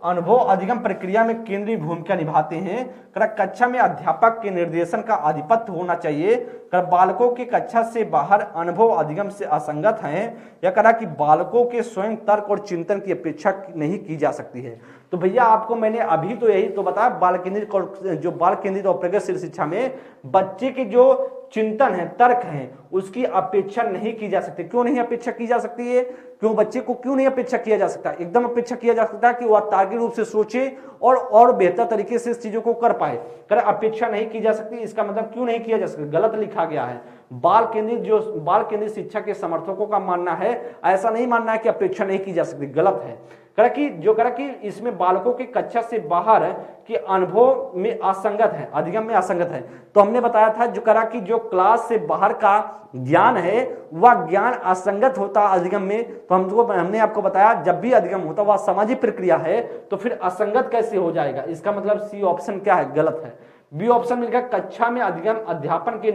अनुभव अधिगम प्रक्रिया में केंद्रीय भूमिका निभाते हैं। कक्षा में अध्यापक के निर्देशन का आधिपत्य होना चाहिए। बालकों के कक्षा से बाहर अनुभव अधिगम से असंगत हैं, या कहा कि बालकों के स्वयं तर्क और चिंतन की अपेक्षा नहीं की जा सकती है। तो भैया आपको मैंने अभी तो यही तो बताया, बाल केंद्रित और प्रगतिशील शिक्षा में बच्चे के जो चिंतन है, तर्क है, उसकी अपेक्षा नहीं की जा सकती। क्यों नहीं अपेक्षा की जा सकती है? क्यों बच्चे को क्यों नहीं अपेक्षा किया जा सकता? एकदम अपेक्षा किया जा सकता है कि वह तार्किक रूप से सोचे और बेहतर तरीके से इस चीजों को कर पाए। अपेक्षा नहीं की जा सकती, इसका मतलब क्यों नहीं किया जा सकता? गलत लिखा गया है। बाल केंद्रित शिक्षा के समर्थकों का मानना है, ऐसा नहीं मानना है कि अपेक्षा नहीं की जा सकती, गलत है। कि इसमें बालकों के कक्षा से बाहर के अनुभव में असंगत है, अधिगम में असंगत है। तो हमने बताया था कि जो क्लास से बाहर का ज्ञान है वह ज्ञान असंगत होता अधिगम में। तो हमने आपको बताया जब भी अधिगम होता वह सामाजिक प्रक्रिया है, तो फिर असंगत कैसे हो जाएगा? इसका मतलब सी ऑप्शन क्या है? गलत है। बी ऑप्शन मिल गया, कक्षा में अधिगम अध्यापक के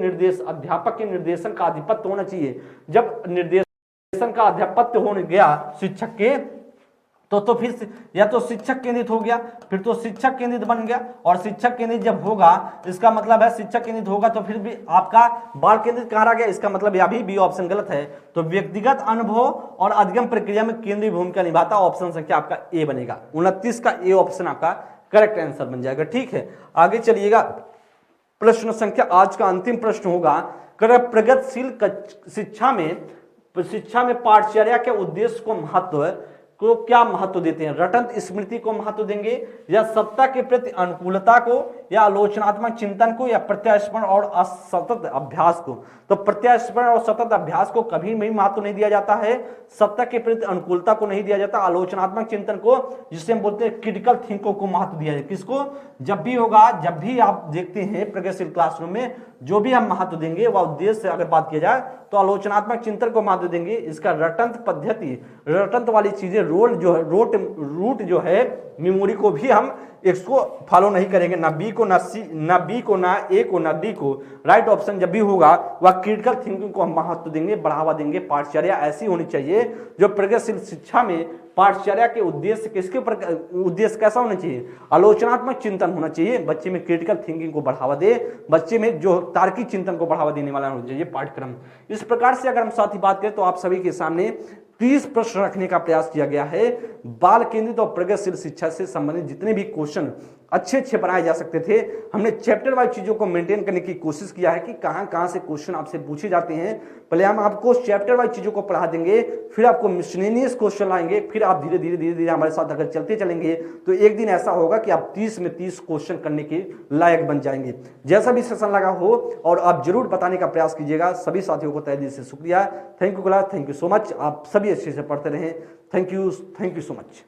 निर्देशन का आधिपत्य होना चाहिए। जब निर्देशन का आधिपत्य हो गया शिक्षक के, तो फिर या तो शिक्षक केंद्रित हो गया, फिर तो शिक्षक केंद्रित बन गया, और शिक्षक केंद्रित जब होगा इसका मतलब है शिक्षक केंद्रित होगा तो फिर भी आपका बाल केंद्रित कहाँ आ गया? इसका मतलब यह भी बी ऑप्शन गलत है। तो व्यक्तिगत अनुभव और अधिगम प्रक्रिया में केंद्रीय भूमिका निभाता, ऑप्शन संख्या आपका ए बनेगा। 29 का ए ऑप्शन आपका करेक्ट आंसर बन जाएगा। ठीक है, आगे चलिएगा। प्रश्न संख्या आज का अंतिम प्रश्न होगा, प्रगतिशील शिक्षा में पाठचर्या के उद्देश्य को क्या महत्व देते हैं? रटंत स्मृति को महत्व देंगे, या सत्ता के प्रति अनुकूलता को, या आलोचनात्मक चिंतन को, या प्रत्यास्पण और सतत अभ्यास को? तो प्रत्यास्पण और सतत अभ्यास को कभी भी महत्व नहीं दिया जाता है, सत्ता के प्रति अनुकूलता को नहीं दिया जाता, आलोचनात्मक चिंतन को, जिसे हम बोलते हैं क्रिटिकल थिंकिंग को महत्व दिया जाए। किसको? जब भी होगा, जब भी आप देखते हैं प्रगतिशील क्लासरूम में जो भी हम महत्व देंगे वह उद्देश्य से अगर बात किया जाए तो आलोचनात्मक चिंतन को महत्व देंगे। इसका रटंत पद्धति, रटंत वाली चीजें, रूट जो है मेमोरी को भी हम इसको फॉलो नहीं करेंगे, ना बी को, ना सी, ना बी को, ना ए को, ना डी को। राइट ऑप्शन जब भी होगा वह क्रिटिकल थिंकिंग को हम महत्व देंगे, बढ़ावा देंगे। पाठचर्या ऐसी होनी चाहिए जो प्रगतिशील शिक्षा में पाठचर्या के उद्देश्य उद्देश्य कैसा होना चाहिए? आलोचनात्मक चिंतन होना चाहिए, बच्चे में क्रिटिकल थिंकिंग को बढ़ावा दे, बच्चे में जो तार्किक चिंतन को बढ़ावा देने वाला होना चाहिए पाठ्यक्रम। इस प्रकार से अगर हम साथ ही बात करें तो आप सभी के सामने 30 प्रश्न रखने का प्रयास किया गया है। बाल केंद्रित और प्रगतिशील शिक्षा से संबंधित जितने भी क्वेश्चन अच्छे बनाए जा सकते थे, हमने चैप्टर वाइज चीजों को मेंटेन करने की कोशिश किया है कि कहां से क्वेश्चन आपसे पूछे जाते हैं। पहले हम आपको चैप्टर वाइज चीजों को पढ़ा देंगे, फिर आपको मिसलेनियस क्वेश्चन लाएंगे, फिर आप धीरे धीरे हमारे साथ अगर चलते चलेंगे तो एक दिन ऐसा होगा कि आप 30 में 30 क्वेश्चन करने के लायक बन जाएंगे। जैसा भी सेशन लगा हो और आप जरूर बताने का प्रयास कीजिएगा। सभी साथियों को तहे दिल से शुक्रिया। Thank you so much. आप सभी अच्छे से पढ़ते रहें। Thank you so much.